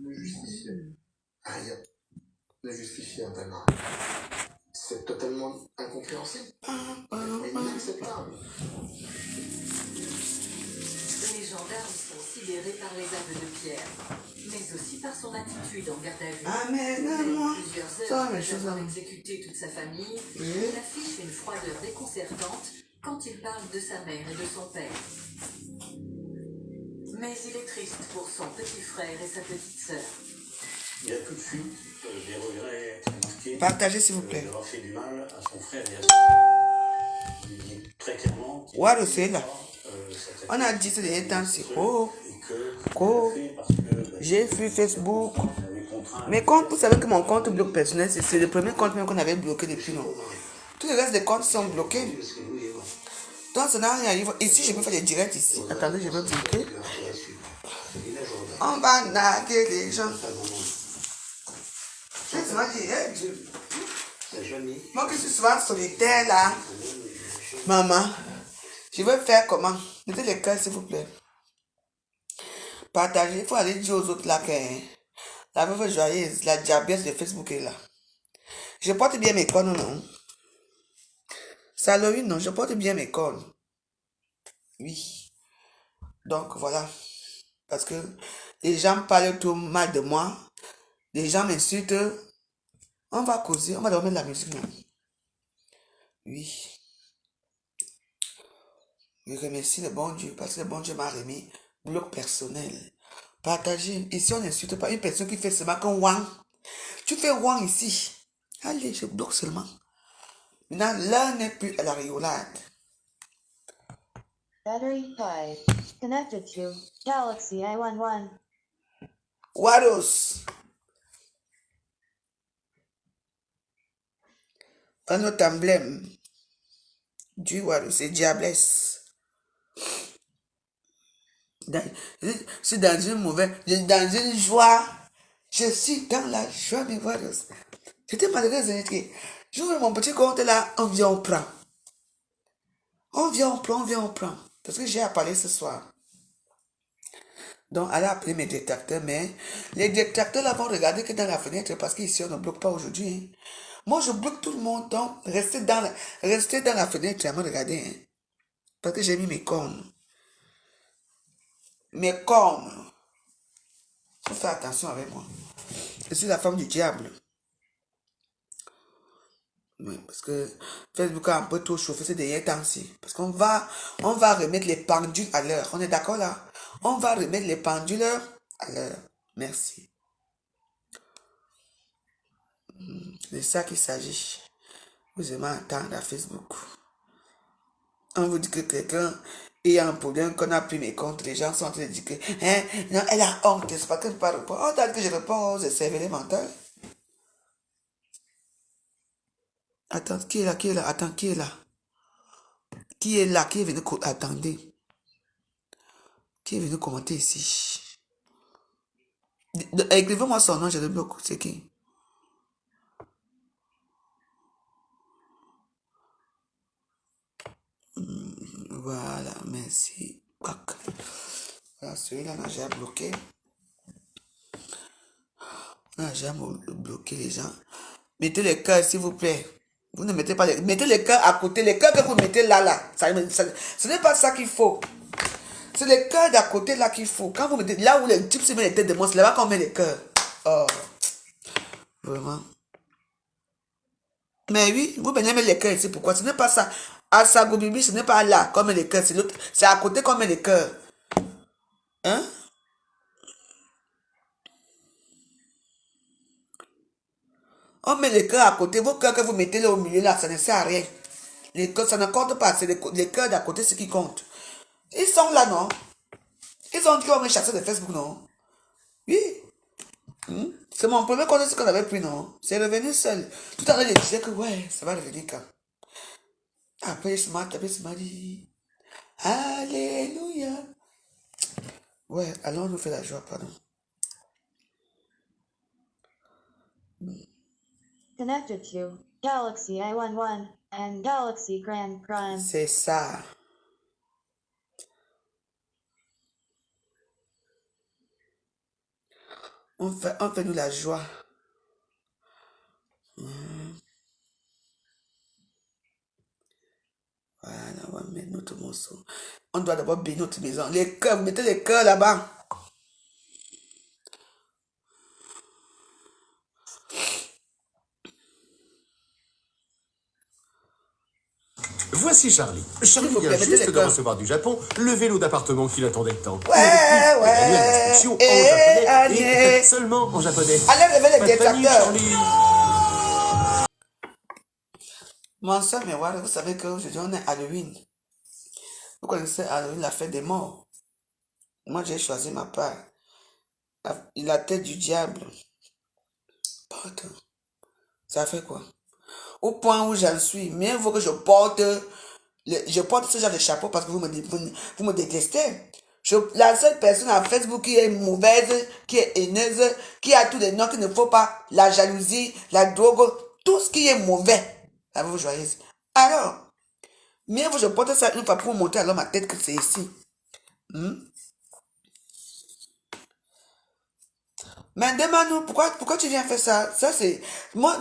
Le justifier. Rien ne justifie un tel mal. C'est totalement incompréhensible. Mais inacceptable. Les gendarmes sont sidérés par les aveux de Pierre, mais aussi par son attitude en garde à vue. Amène-moi. Plusieurs Ça, heures mes après choses. avoir exécuté toute sa famille, Oui. il affiche une froideur déconcertante quand il parle de sa mère et de son père. Mais il est triste pour son petit frère et sa petite sœur. Il y a tout de suite des regrets marqués. Partagez s'il vous plaît. D'avoir fait du mal à son frère et à sa Il dit très clairement qu'il Ouais, c'est là. On a dit ces derniers temps, c'est oh, j'ai vu Facebook. Mes comptes, vous savez que mon compte bloc personnel, c'est le premier compte même qu'on avait bloqué depuis longtemps. Tous les restes des comptes sont bloqués. Donc ça n'a rien à dire. Ici, je peux faire des directs ici. Attendez, je vais bloquer. On va narguer les gens. Moi qui suis souvent solitaire là. Maman, je veux faire comment? Mettez les cœurs s'il vous plaît. Partagez, il faut aller dire aux autres là que la veuve joyeuse, la diablesse de Facebook est là. Je porte bien mes cornes, non? Salorie, non, je porte bien mes cornes. Oui. Donc voilà. Parce que les gens parlent tout mal de moi. Les gens m'insultent. On va causer, on va dormir de la musique, non? Oui. Je remercie le bon Dieu parce que le bon Dieu m'a remis bloc personnel. Partagez. Ici, on n'insulte pas une personne qui fait seulement comme Wang. Tu fais Wang ici. Allez, je bloque seulement. Maintenant, l'heure n'est plus à la rigolade. Battery 5. Connected to Galaxy i11. Wados. Un autre emblème du Wados, c'est Diablesse. C'est dans une mauvaise, dans une joie. Je suis dans la joie, mes Wados. J'étais malheureuse. J'ouvre mon petit compte là, on vient, on prend. On vient, on prend, on vient, on prend. Parce que j'ai à parler ce soir. Donc, allez appeler mes détracteurs, mais les détracteurs là vont regarder que dans la fenêtre parce qu'ici on ne bloque pas aujourd'hui. Hein. Moi, je bloque tout le monde, donc restez dans la fenêtre et me regarder. Hein. Parce que j'ai mis mes cornes. Mes cornes. Il faut faire attention avec moi. Je suis la femme du diable. Oui, parce que Facebook a un peu trop chauffé ces derniers temps-ci. Parce qu'on va remettre les pendules à l'heure. On est d'accord là? On va remettre les pendules à l'heure. Merci. C'est ça qu'il s'agit. Vous aimez attendre à Facebook. On vous dit que quelqu'un est un problème, qu'on a pris mes comptes. Les gens sont en train de dire que hein, non, elle a honte. C'est pas qu'elle ne peut pas répondre. Oh, tant que je réponds aux cerveaux mentales. Attends, qui est là? Qui est là? Attends, qui est là? Qui est là? Qui est venu? Attendez. Qui est venu commenter ici? Écrivez-moi son nom, je le bloque. C'est qui? Voilà, merci. Voilà, celui-là, on a déjà bloqué. On a déjà bloqué les gens. Mettez les cœurs, s'il vous plaît. Vous ne mettez pas les... Mettez les cœurs à côté. Les cœurs que vous mettez là. Ce n'est pas ça qu'il faut. C'est les cœurs d'à côté là qu'il faut. Quand vous mettez... Là où les types se mettent les têtes de monstres, c'est là-bas qu'on met les cœurs. Oh. Vraiment. Mais oui, vous venez mettre les cœurs ici. Pourquoi? Ce n'est pas ça. À Sagobibi, ce n'est pas là qu'on met les cœurs. C'est à côté qu'on met les cœurs. Hein? On met les cœurs à côté. Vos cœurs que vous mettez là au milieu, là, ça ne sert à rien. Les cœurs, ça ne compte pas. C'est les cœurs d'à côté, ce qui compte. Ils sont là, non? Ils ont dit qu'on va me chasser de Facebook, non? Oui. C'est mon premier compte qu'on avait pris, non? C'est revenu seul. Tout à l'heure, je disais que ouais, ça va revenir quand? Après, ce matin, dit Alléluia. Ouais, allons nous faire la joie, pardon. Connected to Galaxy i11 and Galaxy Grand Prime. C'est ça. On fait nous la joie. Voilà, on va mettre notre morceau. On doit d'abord bénir notre maison. Les cœurs, vous mettez les cœurs là-bas. Voici Charlie. Charlie S'il vous vient plaît, mettez juste les de cœurs. recevoir du Japon le vélo d'appartement qu'il attendait tant. Ouais, Il a lu l'instruction en japonais allez. et seulement en japonais. Allez, réveillez Pas les de panique, détracteurs. Charlie. Mon soeur, mais voilà, vous savez qu'aujourd'hui on est Halloween. Vous connaissez Halloween, la fête des morts. Moi, j'ai choisi ma part. La tête du diable. Pardon. Ça fait quoi? Au point où j'en suis, mieux vaut que je porte ce genre de chapeau parce que vous me détestez. La seule personne à Facebook qui est mauvaise, qui est haineuse, qui a tous les noms qu'il ne faut pas, la jalousie, la drogue, tout ce qui est mauvais, la vous joyeuse. Alors, mieux vaut que je porte ça une fois pour montrer alors ma tête que c'est ici. Mais demande-nous, pourquoi tu viens faire ça? Ça, c'est. Moi,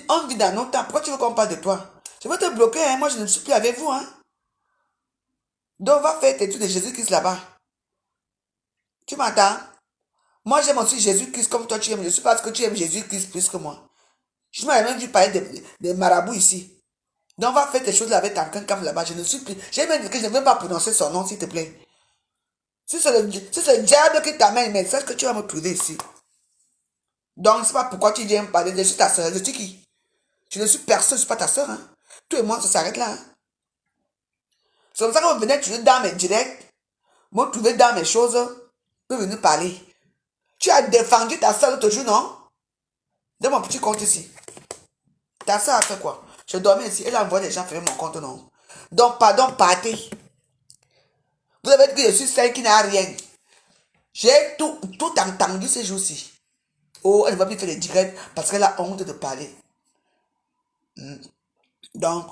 on vit dans nos temps. Pourquoi tu veux qu'on parle de toi? Je vais te bloquer, hein. Moi, je ne suis plus avec vous, hein. Donc, va faire tes études de Jésus-Christ là-bas. Tu m'entends? Moi, j'aime aussi Jésus-Christ comme toi, tu aimes. Je suis parce que tu aimes Jésus-Christ plus que moi. Je m'avais même dû parler des marabouts ici. Donc, va faire tes choses là avec ta cancam là-bas. Je ne suis plus. J'ai même dit que je ne veux pas prononcer son nom, s'il te plaît. Si c'est le diable qui t'amène, mais c'est ce que tu vas me trouver ici. Donc, je ne sais pas pourquoi tu viens me parler. Je suis ta soeur. Je suis qui? Je ne suis personne, je ne suis pas ta soeur. Hein. Toi et moi, ça s'arrête là. Hein. C'est comme ça que vous venez toujours dans mes directs, me trouver dans mes choses, vous venez parler. Tu as défendu ta soeur l'autre jour, non? De mon petit compte ici. Ta soeur a fait quoi? Je dormais ici, elle a envoyé les gens faire mon compte, non? Donc, pardon, partez. Vous avez dit que je suis celle qui n'a rien. J'ai tout entendu ces jours-ci. Oh, elle ne va plus faire les directs parce qu'elle a honte de parler. Donc,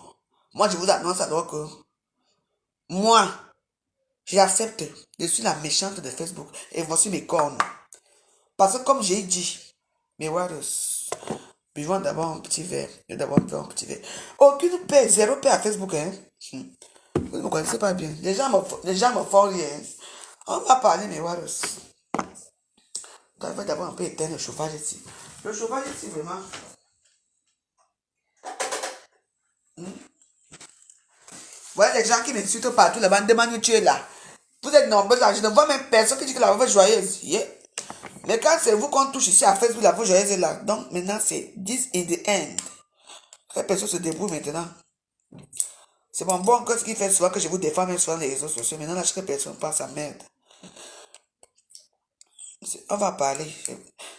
moi, je vous annonce alors que moi, j'accepte. Je suis la méchante de Facebook. Et voici mes cornes. Parce que comme j'ai dit, mes warriors, buvons d'abord un petit verre. D'abord un petit verre. Aucune paix, zéro paix à Facebook. Hein? Vous ne me connaissez pas bien. Les gens me font rien. On va parler, mes warriors. On va d'abord un peu éteindre le chauffage ici. Le chauffage ici, vraiment. Voilà les gens qui m'insultent partout là-bas, demandent tu es là. Vous êtes nombreux là, je ne vois même personne qui dit que la voix joyeuse. Yeah. Mais quand c'est vous qu'on touche ici à Facebook, la voix joyeuse est là. Donc maintenant c'est this in the end. La personne se débrouille maintenant. C'est mon bon cœur qui fait souvent que je vous défends même sur les réseaux sociaux. Maintenant, là, chaque personne pense à merde. On va parler.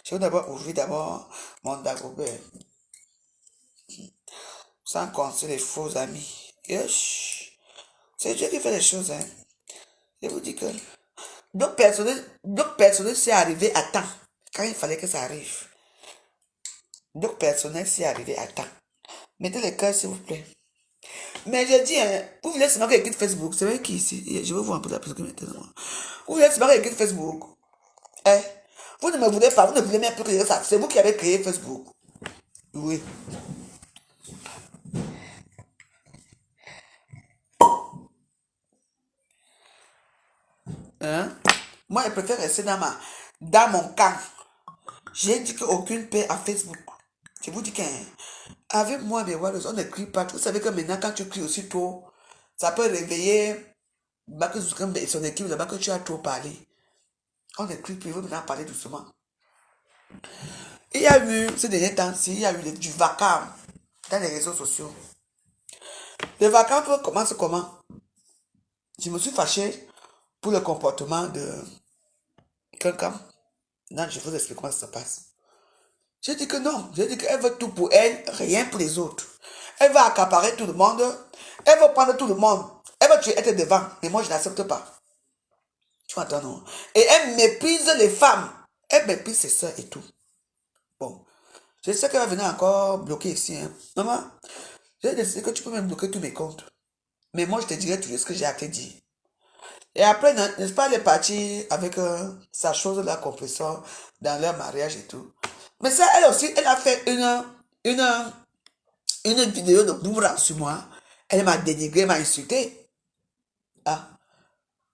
Je vais d'abord ouvrir mon Dagobert. Sans compter les faux amis. Yes. C'est Dieu qui fait les choses. Hein. Je vous dis que d'autres personnes s'y arrivé à temps. Quand il fallait que ça arrive. D'autres personnes s'y arrivé à temps. Mettez les cœurs, s'il vous plaît. Mais je dis, hein, vous voulez seulement qu'il quitte Facebook. C'est vrai qui ici? Je vais vous un peu la personne qui maintenant. Vous voulez seulement qu'il quitte Facebook. Eh, vous ne me voulez pas, vous ne voulez même plus que ça. C'est vous qui avez créé Facebook. Oui. Hein? Moi, je préfère rester dans mon camp. J'ai dit qu'aucune paix à Facebook. Je vous dis qu'avec moi, mes warriors, on ne crie pas. Vous savez que maintenant, quand tu cries aussi tôt, ça peut réveiller son équipe là-bas que tu as trop parlé. On ne crie plus, il faut maintenant parler doucement. Il y a eu, ces derniers temps-ci, il y a eu du vacarme dans les réseaux sociaux. Le vacarme commence comment? Je me suis fâché pour le comportement de quelqu'un. Non, je vous explique comment ça se passe. J'ai dit que non. J'ai dit qu'elle veut tout pour elle, rien pour les autres. Elle va accaparer tout le monde. Elle veut prendre tout le monde. Elle veut être devant. Mais moi, je n'accepte pas. Tu m'entends, non? Et elle méprise les femmes. Elle méprise ses soeurs et tout. Bon. Je sais qu'elle va venir encore bloquer ici. Hein. Maman, j'ai décidé que tu peux même bloquer tous mes comptes. Mais moi, je te dirai toujours ce que j'ai à te dire. Et après, n'est-ce pas, elle est partie avec sa chose, la compresseur, dans leur mariage et tout. Mais ça, elle aussi, elle a fait une vidéo de boomerang sur moi. Elle m'a dénigré, m'a insulté. Ah.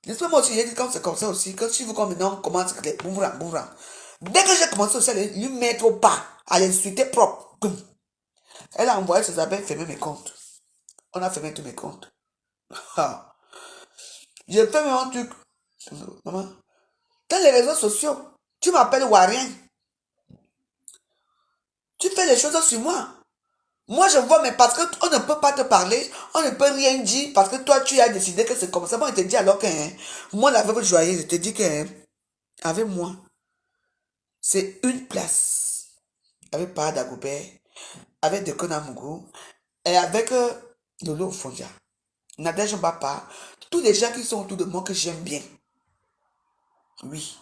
N'est-ce pas, moi aussi, j'ai dit comme c'est comme ça aussi, que si vous comme maintenant, on commence avec les boomerang. Dès que j'ai commencé aussi à lui mettre au bas, à l'insulter propre, elle a envoyé ses appels fermer mes comptes. On a fermé tous mes comptes. Ah. J'ai fait un truc. Maman, dans les réseaux sociaux, tu m'appelles Warren. Tu fais les choses sur moi. Moi, je vois, mais parce qu'on ne peut pas te parler, on ne peut rien dire, parce que toi, tu as décidé que c'est comme ça. Moi, je te dis alors que, moi, la veuve joyeuse, je te dis que, avec moi, c'est une place. Avec Para Dagobert, avec Dekona Mugu, et avec Lolo Fondia. Nadège Mbapa, tous les gens qui sont autour de moi que j'aime bien. Oui.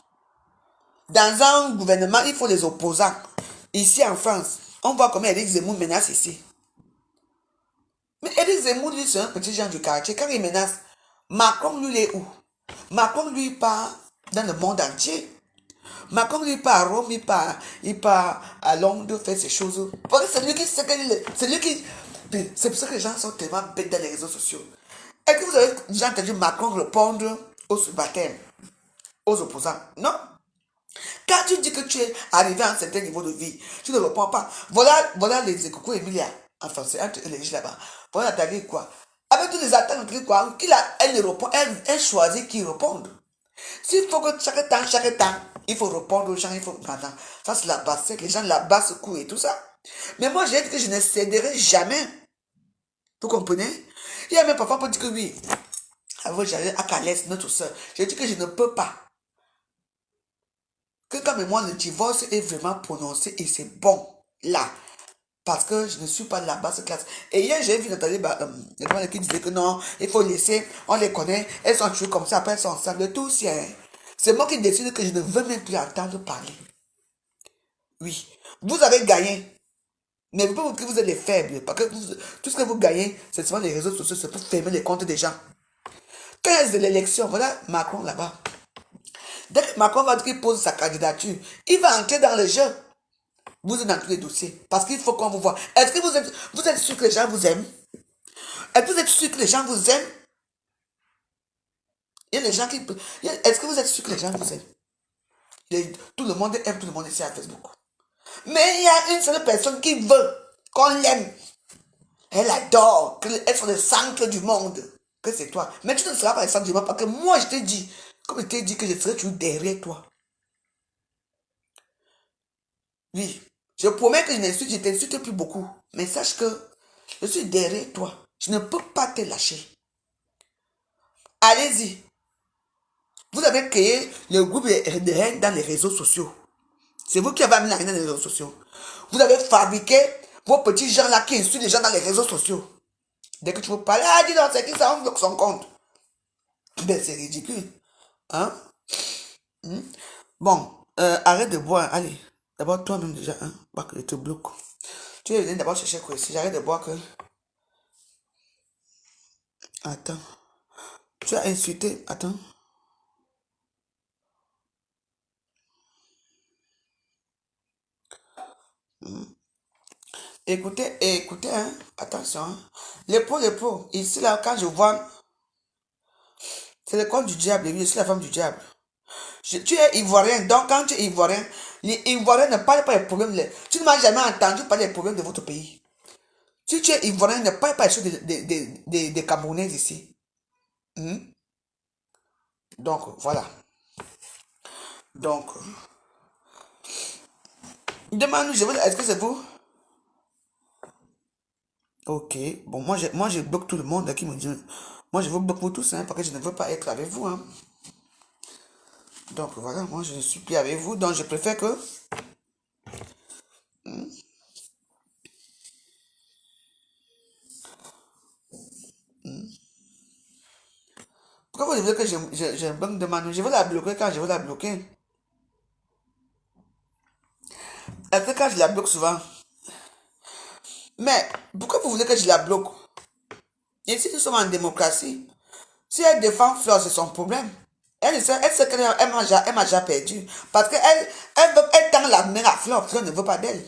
Dans un gouvernement, il faut les opposants. Ici en France, on voit comment Éric Zemmour menace ici. Mais Éric Zemmour, lui, c'est un petit genre du quartier. Quand il menace, Macron, lui, il est où? Macron, lui, part dans le monde entier. Macron, lui, part à Rome, il part à Londres, faire ces choses. Parce que c'est lui qui sait c'est lui qui... C'est pour ça que les gens sont tellement bêtes dans les réseaux sociaux. Est-ce que vous avez déjà entendu Macron répondre aux baptêmes, aux opposants? Non. Quand tu dis que tu es arrivé à un certain niveau de vie, tu ne réponds pas. Voilà les coucou Emilia, en français, les là-bas. Voilà ta vie quoi. Avec tous les attaques, quoi, elle répond, elle choisit qui répondre. S'il faut que chaque temps, il faut répondre aux gens, il faut... Ça c'est la base, c'est que les gens là-bas se courent et tout ça. Mais moi j'ai dit que je ne céderai jamais. Vous comprenez? Il y a même parfois pour dire que oui, avant j'allais à Calès, notre soeur. J'ai dit que je ne peux pas. Que quand même moi le divorce est vraiment prononcé et c'est bon là. Parce que je ne suis pas de la basse classe. Et hier j'ai vu Nathalie qui disait que non, il faut laisser, on les connaît, elles sont toujours comme ça, après elles sont ensemble, tout c'est moi qui décide que je ne veux même plus entendre parler. Oui, vous avez gagné. Mais vous pouvez vous dire que vous êtes les faibles. Parce que tout ce que vous gagnez, c'est seulement les réseaux sociaux, c'est pour fermer les comptes des gens. 15 de l'élection, voilà Macron là-bas. Dès que Macron va dire qu'il pose sa candidature, il va entrer dans le jeu. Vous êtes dans tous les dossiers. Parce qu'il faut qu'on vous voit. Est-ce que vous êtes sûr que les gens vous aiment? Est-ce que vous êtes sûr que les gens vous aiment? Il y a des gens qui... Est-ce que vous êtes sûr que les gens vous aiment? Tout le monde aime tout le monde ici à Facebook. Mais il y a une seule personne qui veut qu'on l'aime. Elle adore. Qu'elle soit le centre du monde. Que c'est toi. Mais tu ne seras pas le centre du monde parce que moi je t'ai dit, comme je t'ai dit que je serai toujours derrière toi. Oui. Je promets que je t'insulte plus beaucoup. Mais sache que je suis derrière toi. Je ne peux pas te lâcher. Allez-y. Vous avez créé le groupe de haine dans les réseaux sociaux. C'est vous qui avez amené la haine dans les réseaux sociaux. Vous avez fabriqué vos petits gens là qui insultent les gens dans les réseaux sociaux. Dès que tu veux parler, dis donc, c'est qui ça, on bloque son compte. Ben, c'est ridicule. Hein? Bon, arrête de boire. Allez, d'abord toi-même déjà, hein, pas que je te bloque. Tu es venu d'abord chercher quoi ici. J'arrête de boire que... Attends. Tu as insulté. Attends. Écoutez, hein, attention. Hein. Les pots. Ici, là, quand je vois... C'est le compte du diable, je suis la femme du diable. Tu es ivoirien, donc quand tu es ivoirien, les Ivoiriens ne parlent pas des problèmes. Tu ne m'as jamais entendu parler des problèmes de votre pays. Si tu es ivoirien, ne parle pas des choses des Camerounais ici. Donc, voilà. Donc, demande-nous, est-ce que c'est vous? Ok, bon, moi je bloque tout le monde qui me dit, moi je vous bloque vous tous, hein, parce que je ne veux pas être avec vous. Hein. Donc voilà, moi je ne suis plus avec vous, donc je préfère que... Pourquoi vous voulez que je bloque de Manu? Je vais la bloquer quand je vais la bloquer. Est-ce que quand je la bloque souvent? Mais pourquoi vous voulez que je la bloque? Ici nous sommes en démocratie. Si elle défend Fleur, c'est son problème. Elle sait qu'elle m'a déjà perdu. Parce qu'elle elle tend la main à Fleur. Fleur ne veut pas d'elle.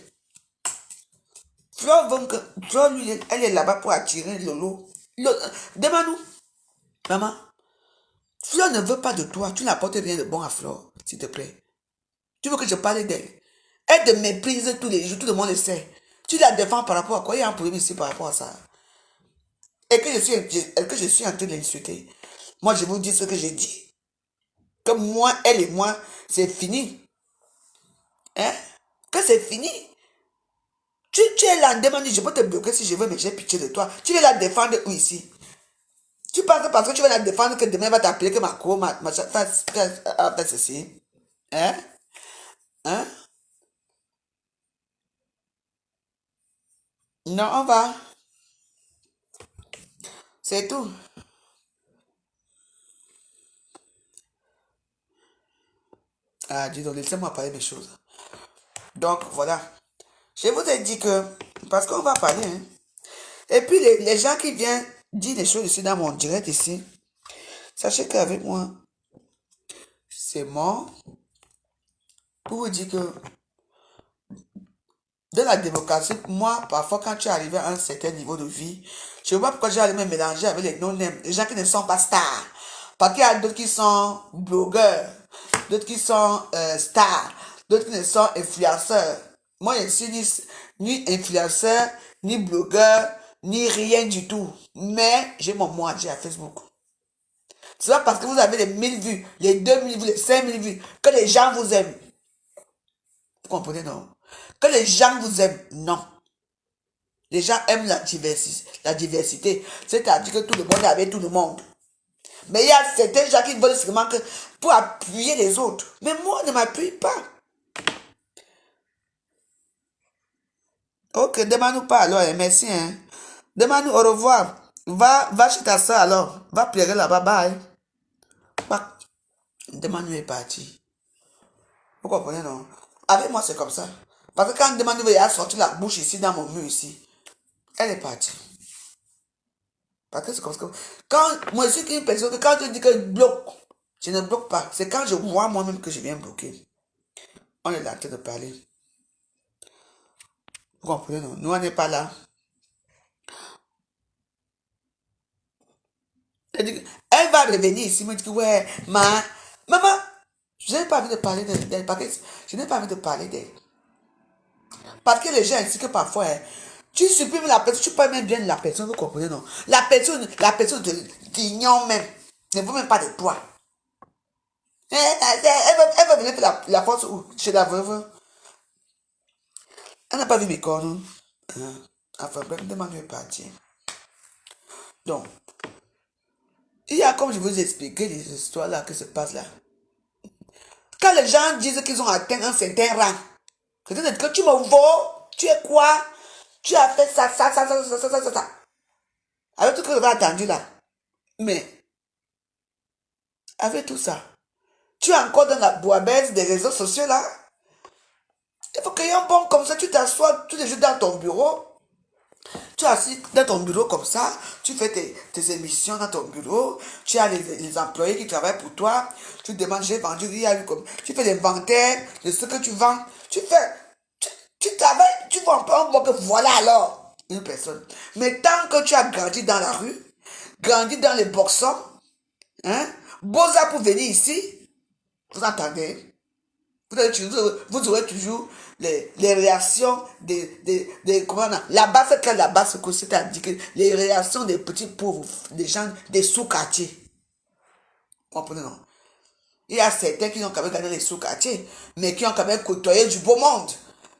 Fleur veut que... Fleur, lui, elle est là-bas pour attirer Lolo. Demande-nous. Maman, Fleur ne veut pas de toi. Tu n'apportes rien de bon à Fleur, s'il te plaît. Tu veux que je parle d'elle? Elle te méprise tous les jours. Tout le monde le sait. Tu la défends par rapport à quoi? Il y a un problème ici par rapport à ça. Et que je suis en train de l'insulter. Moi, je vous dis ce que j'ai dit. Que moi, elle et moi, c'est fini. Hein? Que c'est fini. Tu es là en demandant, je peux te bloquer si je veux, mais j'ai pitié de toi. Tu veux la défendre où ici? Tu penses que parce que tu vas la défendre que demain elle va t'appeler que ma co, fait ceci? Hein? Hein? Non, on va. C'est tout. Ah, dis donc, laissez-moi parler mes choses. Donc, voilà. Je vous ai dit que... Parce qu'on va parler, hein. Et puis, les gens qui viennent dire des choses ici dans mon direct ici, sachez qu'avec moi, c'est mort. Pour vous dire que dans la démocratie, moi, parfois, quand tu arrives à un certain niveau de vie, je ne vois pas pourquoi j'allais me mélanger avec les non-name, les gens qui ne sont pas stars. Parce qu'il y a d'autres qui sont blogueurs, d'autres qui sont stars, d'autres qui ne sont influenceurs. Moi, je ne suis ni influenceur, ni blogueur, ni rien du tout. Mais j'ai mon mot à dire à Facebook. C'est pas parce que vous avez les 1000 vues, les 2000 vues, les 5000 vues, que les gens vous aiment. Vous comprenez, non? Que les gens vous aiment, non. Les gens aiment la diversité. C'est-à-dire que tout le monde est avec tout le monde. Mais il y a certains gens qui veulent seulement que pour appuyer les autres. Mais moi, ne m'appuie pas. Ok, demande-nous pas alors, merci. Hein. Demande-nous au revoir. Va chez ta soeur alors. Va pleurer là-bas, bye. Demande-nous est parti. Vous comprenez, non? Avec moi, c'est comme ça. Parce que quand demande-nous a sorti la bouche ici, dans mon mur ici, elle est partie. Parce que c'est comme ça. Quand, moi, je suis une personne que quand je dis que je bloque, je ne bloque pas. C'est quand je vois moi-même que je viens bloquer. On est là en train de parler. Vous comprenez, non? Nous, on n'est pas là. Elle va revenir ici, me dit que ouais, maman, je n'ai pas envie de parler d'elle. Je n'ai pas envie de parler d'elle. Parce que les gens ici que parfois, hein, tu supprimes la personne, tu parles même bien de la personne, vous comprenez, non? La personne t'ignore même. Ne veut même pas de toi. Elle va venir faire la force où? Chez la veuve. Elle n'a pas vu mes corps, non? Enfin, bref, demande-lui de partir. Donc, il y a, comme je vous ai expliqué, les histoires là, qui se passent là. Quand les gens disent qu'ils ont atteint un certain rang, c'est-à-dire que tu me vaux, tu es quoi? Tu as fait ça. Avec tout ce que vous avez attendu là. Mais, avec tout ça, tu es encore dans la boîte des réseaux sociaux là. Il faut qu'il y ait un bon comme ça, tu t'assois tous les jours dans ton bureau. Tu es assis dans ton bureau comme ça, tu fais tes émissions dans ton bureau, tu as les employés qui travaillent pour toi, tu demandes, j'ai vendu, il y a eu comme, tu fais l'inventaire de ce que tu vends, tu travailles, tu vois un peu, on voit que voilà alors, une personne. Mais tant que tu as grandi dans la rue, grandi dans les boxons, hein, Boza pour venir ici, vous entendez? Vous aurez toujours les réactions comment on a, là-bas, c'est que là-bas, c'est-à-dire que les réactions des petits pauvres, des gens, des sous-quartiers. Vous comprenez, non? Il y a certains qui ont quand même gagné les sous-quartiers, mais qui ont quand même côtoyé du beau monde.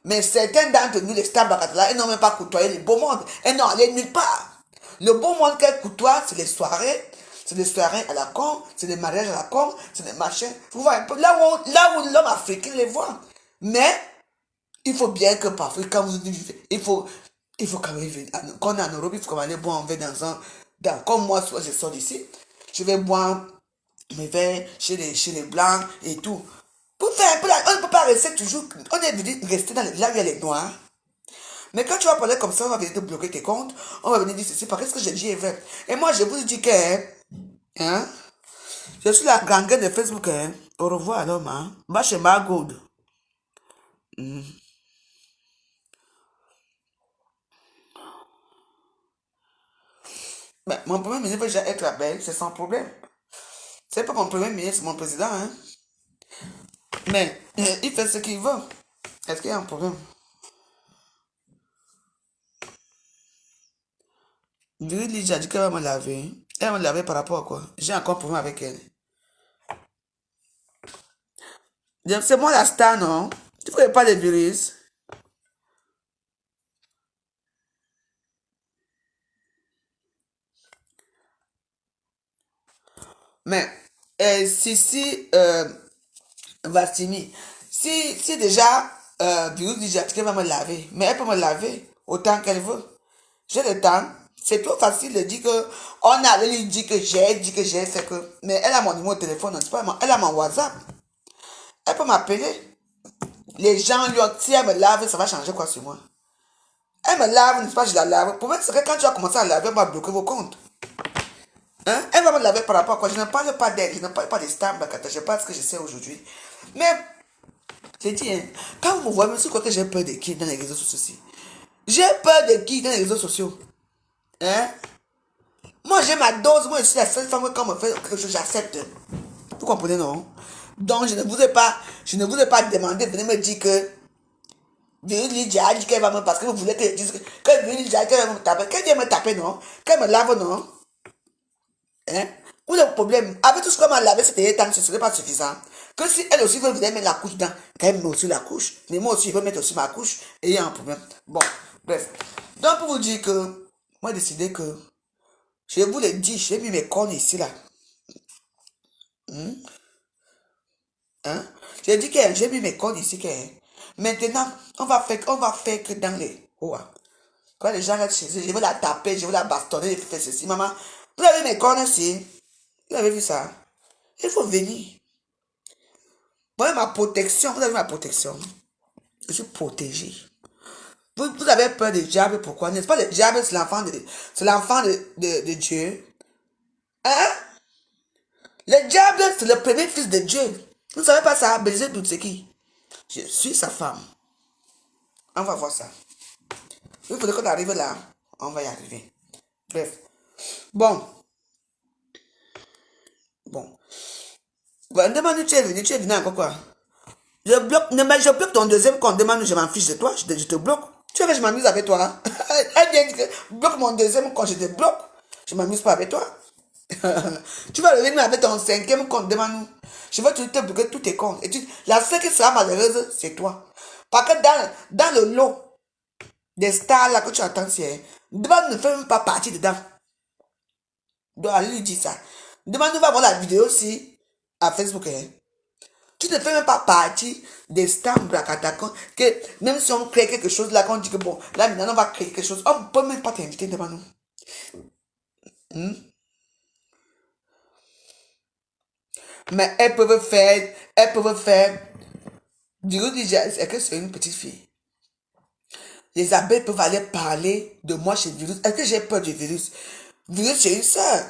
Mais certains d'entre nous, les stars Bakatala, ils n'ont même pas côtoyé le beau monde. Ils n'ont allé nulle part. Le beau monde qu'elles côtoient, c'est les soirées. C'est des soirées à la con, c'est des mariages à la con, c'est des machins. Vous voyez un peu, là où l'homme africain les voit. Mais, il faut bien que parfois, quand vous vivez, il faut quand même venir. Quand on est en Europe, il faut quand même aller boire un verre comme moi, soit je sors d'ici, je vais boire mes verres chez les blancs et tout. Pour faire un peu, on ne peut pas rester toujours, on est venu rester là où il y a les noirs. Mais quand tu vas parler comme ça, on va venir te bloquer tes comptes, on va venir dire ceci, parce que ce que je dis est vrai. Et moi, je vous dis que Hein? Je suis la gangue de Facebook. Hein? Au revoir alors, hein? Va chez Margold. Ben, mon premier ministre veut déjà être la belle, c'est sans problème. C'est pas mon premier ministre, c'est mon président. Hein? Mais il fait ce qu'il veut. Est-ce qu'il y a un problème? Virid a dit qu'elle va me laver. Elle va me laver par rapport à quoi? J'ai encore un problème avec elle. C'est moi la star, non? Tu ne connais pas les virus. Mais si Vassimi, si déjà Virus dit qu'elle va me laver, mais elle peut me laver autant qu'elle veut. J'ai le temps. C'est trop facile de dire que on avait lui dit que j'ai fait que. Mais elle a mon numéro de téléphone, non, pas, elle a mon WhatsApp. Elle peut m'appeler. Les gens lui ont dit, si elle me lave, ça va changer quoi sur moi? Elle me lave, n'est-ce pas, je la lave. Le problème, c'est que quand tu vas commencer à laver, elle va bloquer vos comptes. Hein? Elle va me laver par rapport à quoi? Je ne parle pas d'elle, je ne parle pas des stars, je parle de ce que je sais aujourd'hui. Mais, j'ai dit, hein, quand vous me voyez, monsieur, que j'ai peur de qui dans les réseaux sociaux? J'ai peur de qui dans les réseaux sociaux? Hein? Moi, j'ai ma dose, moi, je suis la seule femme, quand on me fait quelque chose, j'accepte. Vous comprenez, non? Donc, je ne vous ai pas demandé, venez me dire que Virus Lydia a dit qu'elle va me, parce que vous voulez que je dise que Virus Lydia qu'elle va me taper. Qu'elle vient me taper, non? Qu'elle me lave, non? Hein? Où est le problème? Avec tout ce qu'on m'a lavé ces derniers temps, ce ne serait pas suffisant. Que si elle aussi veut venir mettre la couche dedans, qu'elle met aussi la couche, mais moi aussi, je veux mettre aussi ma couche, et il y a un problème. Bon, bref. Donc, pour vous dire que, moi, j'ai décidé que, je vous l'ai dit, j'ai mis mes cornes ici, là. Hein? J'ai dit que j'ai mis mes cornes ici, que, maintenant, on va faire que dans les... Oh, quand les gens restent chez eux, je vais la taper, je vais la bastonner, je vais faire ceci. Maman, vous avez mes cornes ici? Vous avez vu ça? Il faut venir. Vous avez ma protection, vous avez ma protection. Je suis protégé. Vous avez peur du diable, pourquoi? N'est-ce pas le diable, c'est l'enfant de Dieu? Hein? Le diable, c'est le premier fils de Dieu. Vous ne savez pas ça? Belzébuth, c'est qui? Je suis sa femme. On va voir ça. Il faudrait qu'on arrive là. On va y arriver. Bref. Bon. Demande, tu es venu encore quoi? Je bloque ton deuxième compte. Demande, je m'en fiche de toi. Je te bloque. Tu vois que je m'amuse avec toi. Hein? Elle vient dire que bloque mon deuxième compte, je te bloque. Je ne m'amuse pas avec toi. Tu vas revenir avec ton cinquième compte, demande-nous. Je vais te bloquer tous tes comptes. Et la seule qui sera malheureuse, c'est toi. Parce que dans le lot des stars là que tu attends, demande ne fait même pas partie dedans. Donc, allez lui dire ça. Demande-nous, va voir la vidéo aussi à Facebook. Hein. Tu ne fais même pas partie des stars Bracatacon. Que même si on crée quelque chose là, qu'on dit que bon, là maintenant on va créer quelque chose, on ne peut même pas t'inviter devant nous. Mais elles peuvent faire, est-ce que c'est une petite fille? Les abeilles peuvent aller parler de moi chez Virus. Est-ce que j'ai peur du Virus? Virus, c'est une soeur.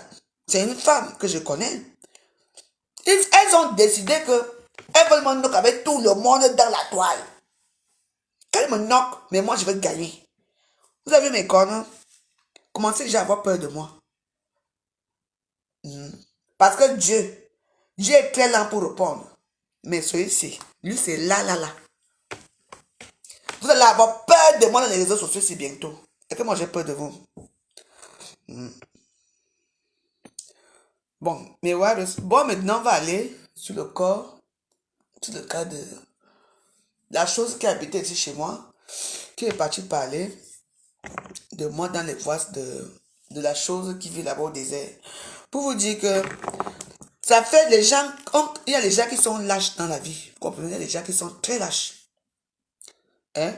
C'est une femme que je connais. Elles ont décidé que elles veulent me knock avec tout le monde dans la toile. Qu'elles me knock, mais moi je vais gagner. Vous avez mes cornes? Commencez déjà à avoir peur de moi. Parce que Dieu est très lent pour répondre. Mais celui-ci, lui c'est là. Vous allez avoir peur de moi dans les réseaux sociaux si bientôt. Et que moi j'ai peur de vous. Bon, mais ouais, bon, maintenant on va aller sur le cas de la chose qui habitait ici chez moi, qui est partie parler de moi dans les voix de la chose qui vit là-bas au désert. Pour vous dire que ça fait les gens, il y a des gens qui sont lâches dans la vie. Vous comprenez? Il y a des gens qui sont très lâches. Hein?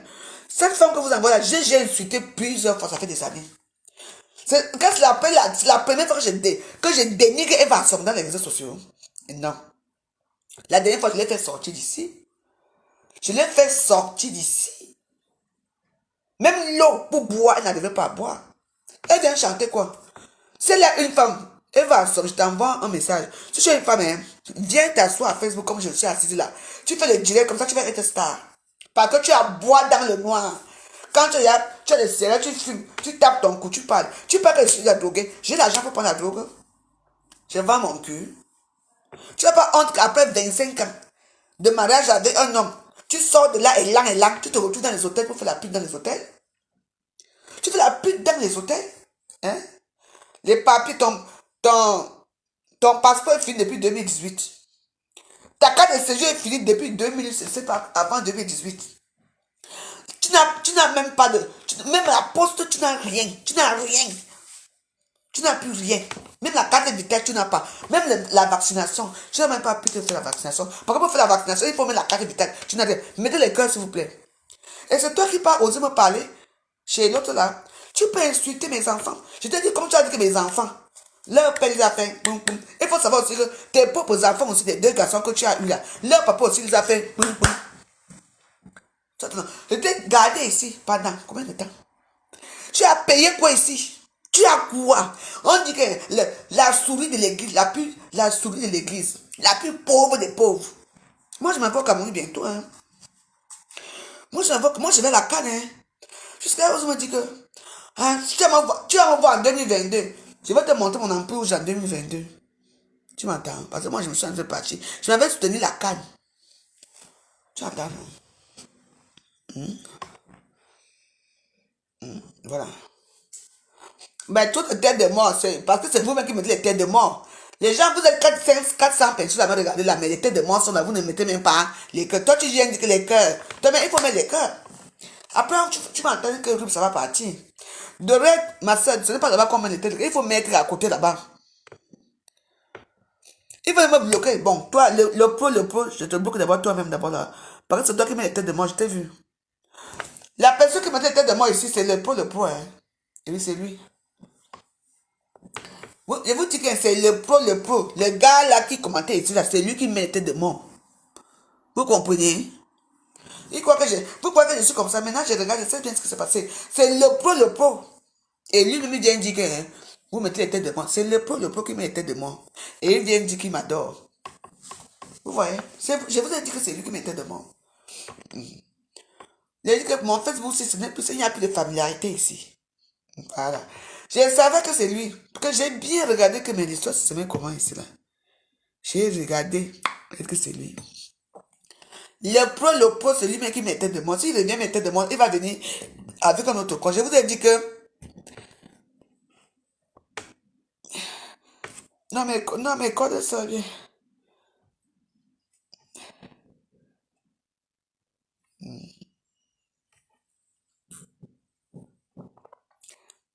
Cette femme que vous envoyez là, j'ai insulté plusieurs fois, ça fait des années. Quand c'est la première fois que je dénigre Eva Som dans les réseaux sociaux. Non. La dernière fois, je l'ai fait sortir d'ici. Même l'eau pour boire, elle n'arrivait pas à boire. Elle vient chanter quoi? C'est là une femme. Eva, je t'envoie un message. Si tu es une femme, hein, viens t'asseoir à Facebook comme je suis assise là. Tu fais le direct comme ça, tu vas être star. Parce que tu as boire dans le noir. Quand tu as des séries, tu fumes, tu tapes ton cou, tu parles. Tu parles que je suis la drogue. J'ai l'argent pour prendre la drogue. Je vends mon cul. Tu n'as pas honte qu'après 25 ans de mariage avec un homme, tu sors de là et là, tu te retrouves dans les hôtels pour faire la pute dans les hôtels. Tu fais la pute dans les hôtels. Hein? Les papiers, ton passeport est fini depuis 2018. Ta carte de séjour est finie depuis 2000, c'est pas avant 2018. Tu n'as même pas de... Même la poste, tu n'as rien. Tu n'as rien. Tu n'as plus rien. Même la carte de vitesse, tu n'as pas. Même la vaccination, tu n'as même pas pu te faire la vaccination. Par contre, pour faire la vaccination, il faut mettre la carte de vitesse. Tu n'as rien. Mettez les cœurs, s'il vous plaît. Et c'est toi qui pas osé me parler chez l'autre là. Tu peux insulter mes enfants. Je te dis, comme tu as dit que mes enfants, leur père les a fait. Boum, boum. Il faut savoir aussi que tes propres enfants aussi, les deux garçons que tu as eu là, leur papa aussi les a fait. Boum, boum. Je t'ai gardé ici pendant combien de temps? Tu as payé quoi ici? Tu as quoi? On dit que la souris de l'église, la souris de l'église, la plus pauvre des pauvres. Moi, je m'invoque à mourir bientôt. Hein. Moi, je vais à la canne. Hein. Jusqu'à là, je me dis que hein, tu vas me voir en 2022. Je vais te montrer mon emploi en 2022. Tu m'entends? Parce que moi, je me suis en train de partir. Je m'avais soutenu la canne. Tu entends? Voilà. Mais toutes les têtes de mort, c'est parce que c'est vous-même qui mettez les têtes de mort. Les gens, vous êtes 400 personnes à regarder là, mais les têtes de mort sont là, vous ne mettez même pas les cœurs. Toi, tu viens de dire que les cœurs. Toi, mais il faut mettre les cœurs. Après, tu m'entends que ça va partir. De reste, ma soeur, ce n'est pas là-bas qu'on met les têtes. Il faut mettre à côté là-bas. Il faut me bloquer. Bon, toi, le pro, je te bloque d'abord toi-même d'abord là. Parce que c'est toi qui mets les têtes de mort, je t'ai vu. La personne qui met les têtes de mort ici, c'est le pro, hein. Et oui, c'est lui. Je vous dis que c'est le pro. Le gars là qui commentait ici, là, c'est lui qui met les têtes de mort. Vous comprenez? Vous croyez que je suis comme ça? Maintenant, je regarde, je sais bien ce qui s'est passé. C'est le pro. Et lui me vient dire que hein, vous mettez les têtes de mort. C'est le pro qui met les têtes de mort. Et il vient dire qu'il m'adore. Vous voyez? Je vous ai dit que c'est lui qui met les têtes de mort. J'ai dit que mon Facebook, ce n'est plus, il n'y a plus de familiarité ici. Voilà. Je savais que c'est lui. Parce que j'ai bien regardé que mes histoires se semaient comment ici là. J'ai regardé que c'est lui. Le pro, c'est lui-même qui mettait de moi. S'il revient mettre de moi, il va venir avec un autre corps. Je vous ai dit que... Non, mais quoi de ça vient?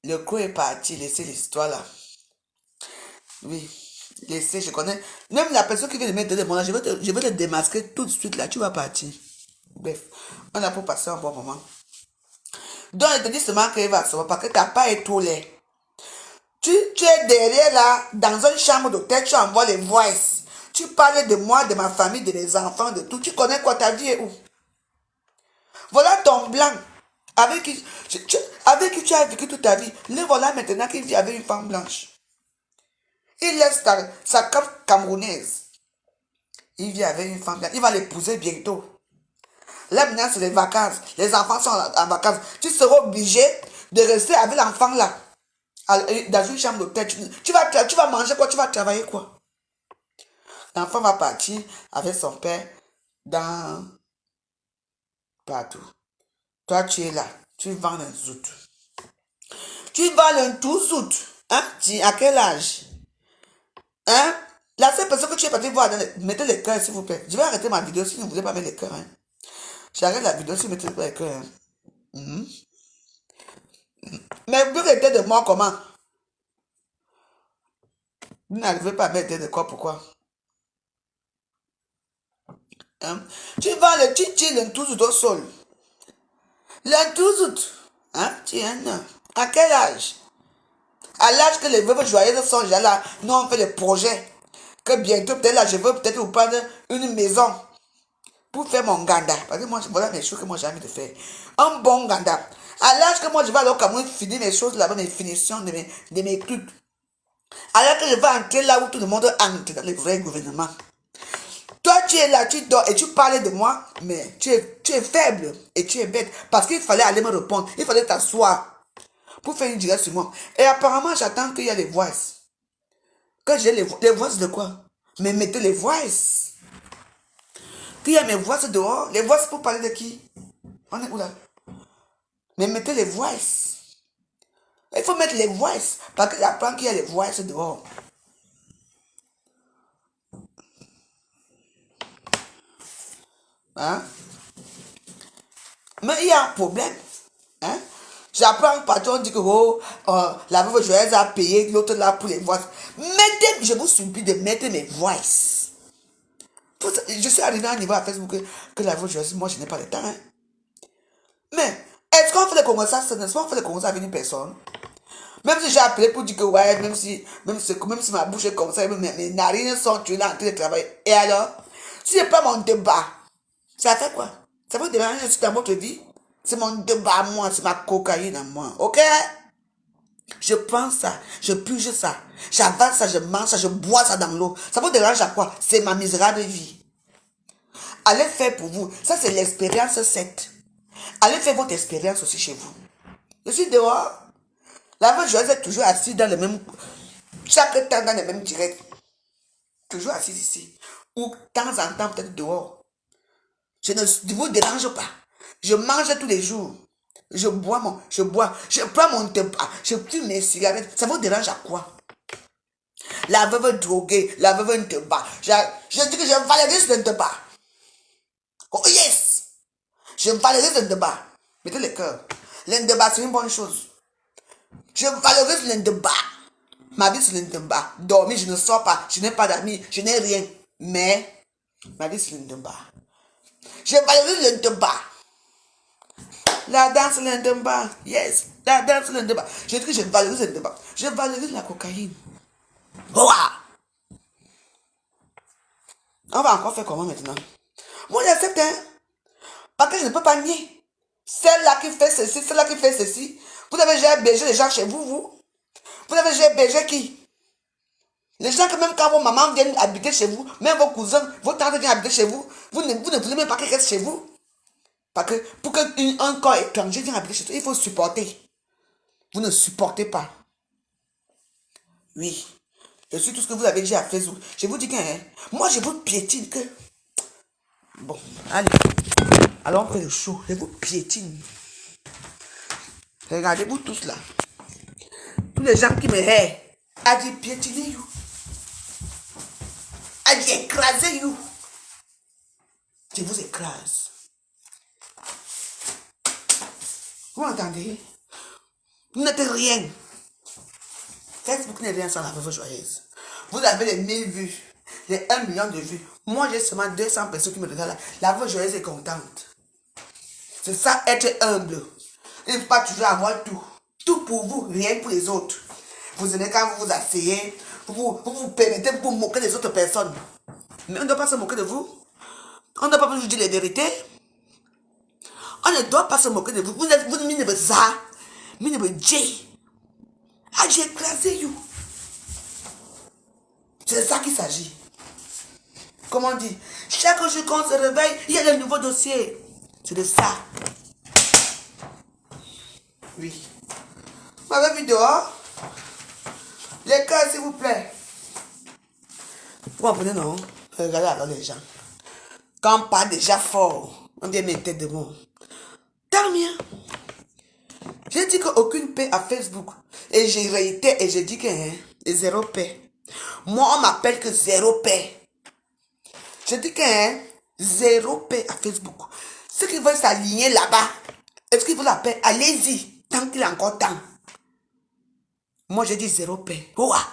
Le coup est parti, laissez l'histoire là. Oui, laissez, je connais. Même la personne qui vient de mettre de moi, je vais te démasquer tout de suite là, tu vas partir. Bref, on a pour passer un bon moment. Donc, je te dis seulement qu'il va se voir parce que tu n'as pas étoilé. Tu es derrière là, dans une chambre d'hôtel, tu envoies les voices. Tu parles de moi, de ma famille, de mes enfants, de tout. Tu connais quoi, ta vie est où? Voilà ton blanc. Avec qui tu as vécu toute ta vie. Le voilà maintenant qu'il vit avec une femme blanche. Il laisse sa cape camerounaise. Il vit avec une femme blanche. Il va l'épouser bientôt. Là maintenant c'est les vacances. Les enfants sont en vacances. Tu seras obligé de rester avec l'enfant là. Dans une chambre d'hôtel. Tu vas manger quoi? Tu vas travailler quoi? L'enfant va partir avec son père dans... partout. Toi, tu es là. Tu vends un zout. Tu vends un tout zout. Hein? À quel âge? Hein? La seule personne que tu es parti voir, mettez les cœurs, s'il vous plaît. Je vais arrêter ma vidéo si vous ne voulez pas mettre les cœurs. Hein? J'arrête la vidéo si vous mettez pas les cœurs. Hein? Mais vous mettez de moi comment? Vous n'arrivez pas à mettre de quoi, pourquoi? Hein? Tu vends le titi, le tout zout au sol. Le 12 août, hein, tiens, à quel âge? À l'âge que les veuves joyeuses sont déjà là, nous on fait des projets. Que bientôt, peut-être là, je veux peut-être vous prendre une maison pour faire mon ganda. Parce que moi, voilà mes choses que moi j'ai envie de faire. Un bon ganda. À l'âge que moi je vais aller au Cameroun finir mes choses là-bas, mes finitions de mes trucs. Alors que je vais entrer là où tout le monde entre, dans le vrai gouvernement. Toi, tu es là, tu dors et tu parles de moi, mais tu es faible et tu es bête. Parce qu'il fallait aller me répondre. Il fallait t'asseoir pour faire une direct sur moi. Et apparemment, j'attends qu'il y ait les voices. Que j'ai les voices de quoi? Mais mettez les voices. Qu'il y a mes voices dehors. Les voices pour parler de qui? On est où là? Mais mettez les voices. Il faut mettre les voices. Parce que j'apprends qu'il y a les voices dehors. Hein? Mais il y a un problème. Hein? J'apprends que patron dit que la veuve joyeuse a payé l'autre là pour les voix. Mettez, je vous supplie de mettre mes voix. Je suis arrivé à un niveau à Facebook que la veuve joyeuse, moi je n'ai pas le temps. Hein? Mais est-ce qu'on fait les congrès ça? Est-ce qu'on fait les congrès avec une personne? Même si j'ai appelé pour dire que ouais, même si ma bouche est comme ça, mes narines sont tuées là en train de travailler. Et alors, si je pas mon débat, ça fait quoi? Ça vous dérange, je suis dans votre vie? C'est mon débat à moi, c'est ma cocaïne à moi, ok? Je prends ça, je purge ça, j'avale ça, je mange ça, je bois ça dans l'eau. Ça vous dérange à quoi? C'est ma misérable vie. Allez faire pour vous. Ça, c'est l'expérience 7. Allez faire votre expérience aussi chez vous. Je suis dehors. La veuve joyeuse est toujours assise dans le même... Chaque temps dans le même direct. Toujours assise ici. Ou de temps en temps peut-être dehors. Je ne vous dérange pas. Je mange tous les jours. Je bois. Je prends mon tabac. Je fume mes cigarettes. Ça vous dérange à quoi? La veuve droguée. La veuve un tabac. Je dis que je valorise le tabac. Oh yes! Je valorise le tabac. Mettez le cœur. Le tabac, c'est une bonne chose. Je valorise le débat. Ma vie, c'est le débat. Dormir, je ne sors pas. Je n'ai pas d'amis. Je n'ai rien. Mais, ma vie, c'est le débat. Je valorise le débat. La danse, le débat. Yes. La danse, le débat. Je dis que je valorise le débat. Je valorise la cocaïne. Ouah! On va encore faire comment maintenant? Moi, j'accepte, hein. Parce que je ne peux pas nier. Celle-là qui fait ceci, celle-là qui fait ceci. Vous avez déjà hébergé les gens chez vous, vous? Vous avez déjà hébergé qui? Les gens que même quand vos mamans viennent habiter chez vous, même vos cousins, vos tantes viennent habiter chez vous, vous ne voulez même pas qu'ils restent chez vous. Parce que pour qu'un corps étranger vienne habiter chez vous, il faut supporter. Vous ne supportez pas. Oui. Je suis tout ce que vous avez dit à Facebook. Je vous dis que moi je vous piétine que... Bon, allez. Alors on fait le show. Je vous piétine. Regardez-vous tous là. Tous les gens qui me haient. A dit piétiner you. A dit écraser you. Je vous écrase. Vous entendez? Vous n'êtes rien. Facebook n'est rien sans la veuve joyeuse. Vous avez les 1000 vues. Les 1 million de vues. Moi j'ai seulement 200 personnes qui me regardent là. La veuve joyeuse est contente. C'est ça être humble. Il ne faut pas toujours avoir tout. Tout pour vous, rien pour les autres. Vous aimez quand vous vous asseyez, vous permettez de vous moquer des autres personnes. Mais on ne doit pas se moquer de vous. On ne doit pas vous dire les vérités. On ne doit pas se moquer de vous. Vous êtes minime ça. Minime J. Ah, j'ai écrasé you. C'est de ça qu'il s'agit. Comme on dit, chaque jour qu'on se réveille, il y a de nouveaux dossiers. C'est de ça. Oui. Vous m'avez vu dehors? Les cœurs, s'il vous plaît. Vous comprenez, non? Regardez alors les gens. Quand on parle déjà fort, on vient mettre tête de monde. Tant mieux. J'ai dit qu'aucune paix à Facebook. Et j'ai réité et j'ai dit que zéro paix. Moi, on m'appelle que zéro paix. J'ai dit que zéro paix à Facebook. Ceux qui veulent s'aligner là-bas, est-ce qu'ils veulent la paix? Allez-y, tant qu'il est encore temps. Moi, j'ai dit zéro paix. Ouah!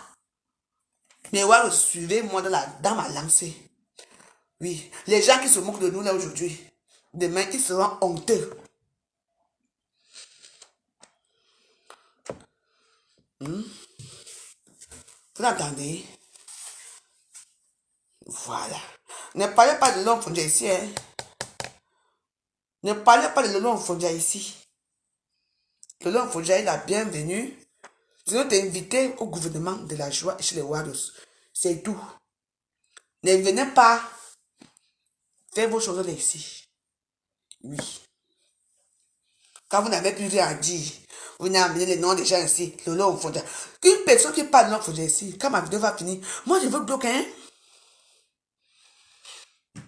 Mais ouais, suivez-moi dans ma lancée. Oui, les gens qui se moquent de nous là aujourd'hui, demain, ils seront honteux. Vous entendez? Voilà. Ne parlez pas de l'homme Fondia ici, hein. Ne parlez pas de l'homme Fondia ici. Le l'homme Fondia est la bienvenue. Sinon, t'es invité au gouvernement de la joie chez les Warriors. C'est tout. Ne venez pas faire vos choses là ici. Oui. Quand vous n'avez plus rien à dire, vous venez amener les noms des gens ici. Lolo, on faudra. Une personne qui parle non faudra ici. Quand ma vidéo va finir, moi je veux bloquer. Hein?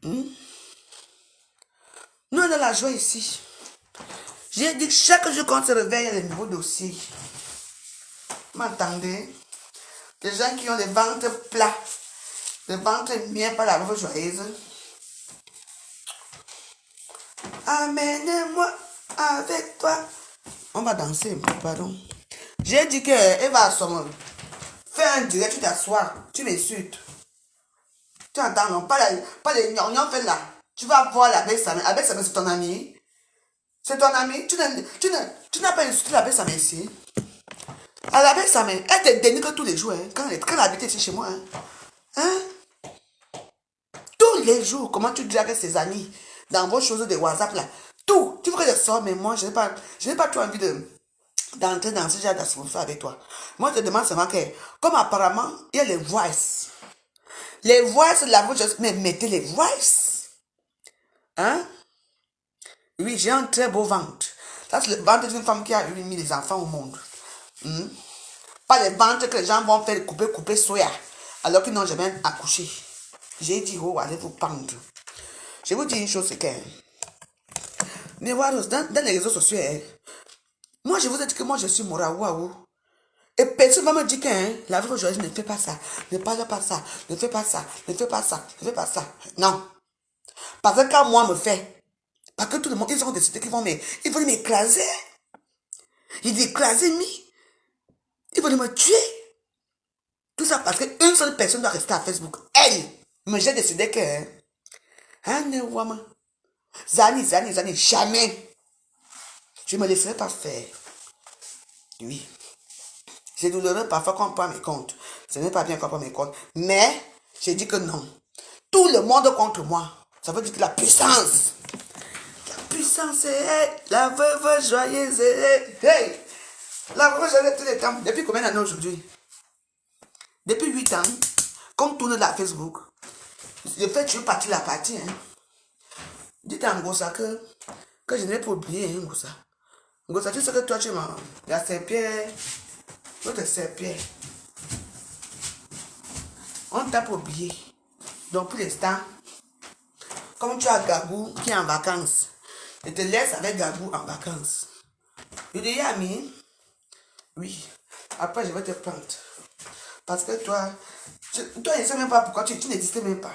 Nous on a la joie ici. J'ai dit que chaque jour quand on se réveille, il y a des nouveaux dossiers. M'entendez? Les gens qui ont des ventres plats, des ventres bien par la voix joyeuse. Amène-moi avec toi. On va danser un peu, pardon. J'ai dit qu'elle va faire un direct, tu t'assois, tu m'insultes. Tu entends, non? Pas les gnangnan fait là. Tu vas voir la belle Samé. La belle Samé, c'est ton ami. C'est ton ami. Tu n'as pas insulté la belle Samé ici. À la belle Samé, elle te dénigre tous les jours. Hein, quand elle habite ici chez moi. Hein? Tous les jours. Comment tu dirais ses amis dans vos choses de WhatsApp là. Tout. Tu veux que je sorte, mais moi, je n'ai pas trop envie d'entrer dans ce genre d'atmosphère avec toi. Moi, je te demande seulement que, comme apparemment, il y a les voices. Les voices, la voix, mais mettez les voices. Hein? Oui, j'ai un très beau ventre. Ça, c'est le ventre d'une femme qui a mis les enfants au monde. Pas les ventres que les gens vont faire couper soya. Alors qu'ils n'ont jamais accouché. J'ai dit, oh, allez vous pendre. Je vous dis une chose, c'est que, dans les réseaux sociaux, moi, je vous ai dit que moi, je suis Mora Waouh. Et personne va me dire que la vie aujourd'hui ne fait pas ça, ne parle pas ça, ne fait pas ça, ne fait pas ça, ne fait pas ça. Non. Parce que quand moi me fait, parce que tout le monde, ils ont décidé qu'ils veulent m'écraser. Ils disent écraser, ils veulent me tuer. Tout ça parce qu'une seule personne doit rester à Facebook. Elle. Mais j'ai décidé que, Zani, jamais. Je ne me laisserai pas faire. Oui. C'est douloureux parfois qu'on prend mes comptes. Ce n'est pas bien qu'on prend mes comptes. Mais, j'ai dit que non. Tout le monde contre moi. Ça veut dire que la puissance est la veuve joyeuse. Hey! La veuve joyeuse tous les temps. Depuis combien d'années aujourd'hui? Depuis 8 ans. Comme tourne la Facebook. Je fais tuer partie la partie. Hein. Dites à Ngosa que je n'ai pas oublié. Hein, Ngosa. Ngosa, tu sais que toi, tu m'as. La serpillère. Votre serpillère. On t'a pas oublié. Donc pour l'instant, comme tu as Gabou qui est en vacances, je te laisse avec Gabou en vacances. Je dis Yami, oui. Après je vais te prendre. Parce que toi, je ne sais même pas pourquoi tu n'existais même pas.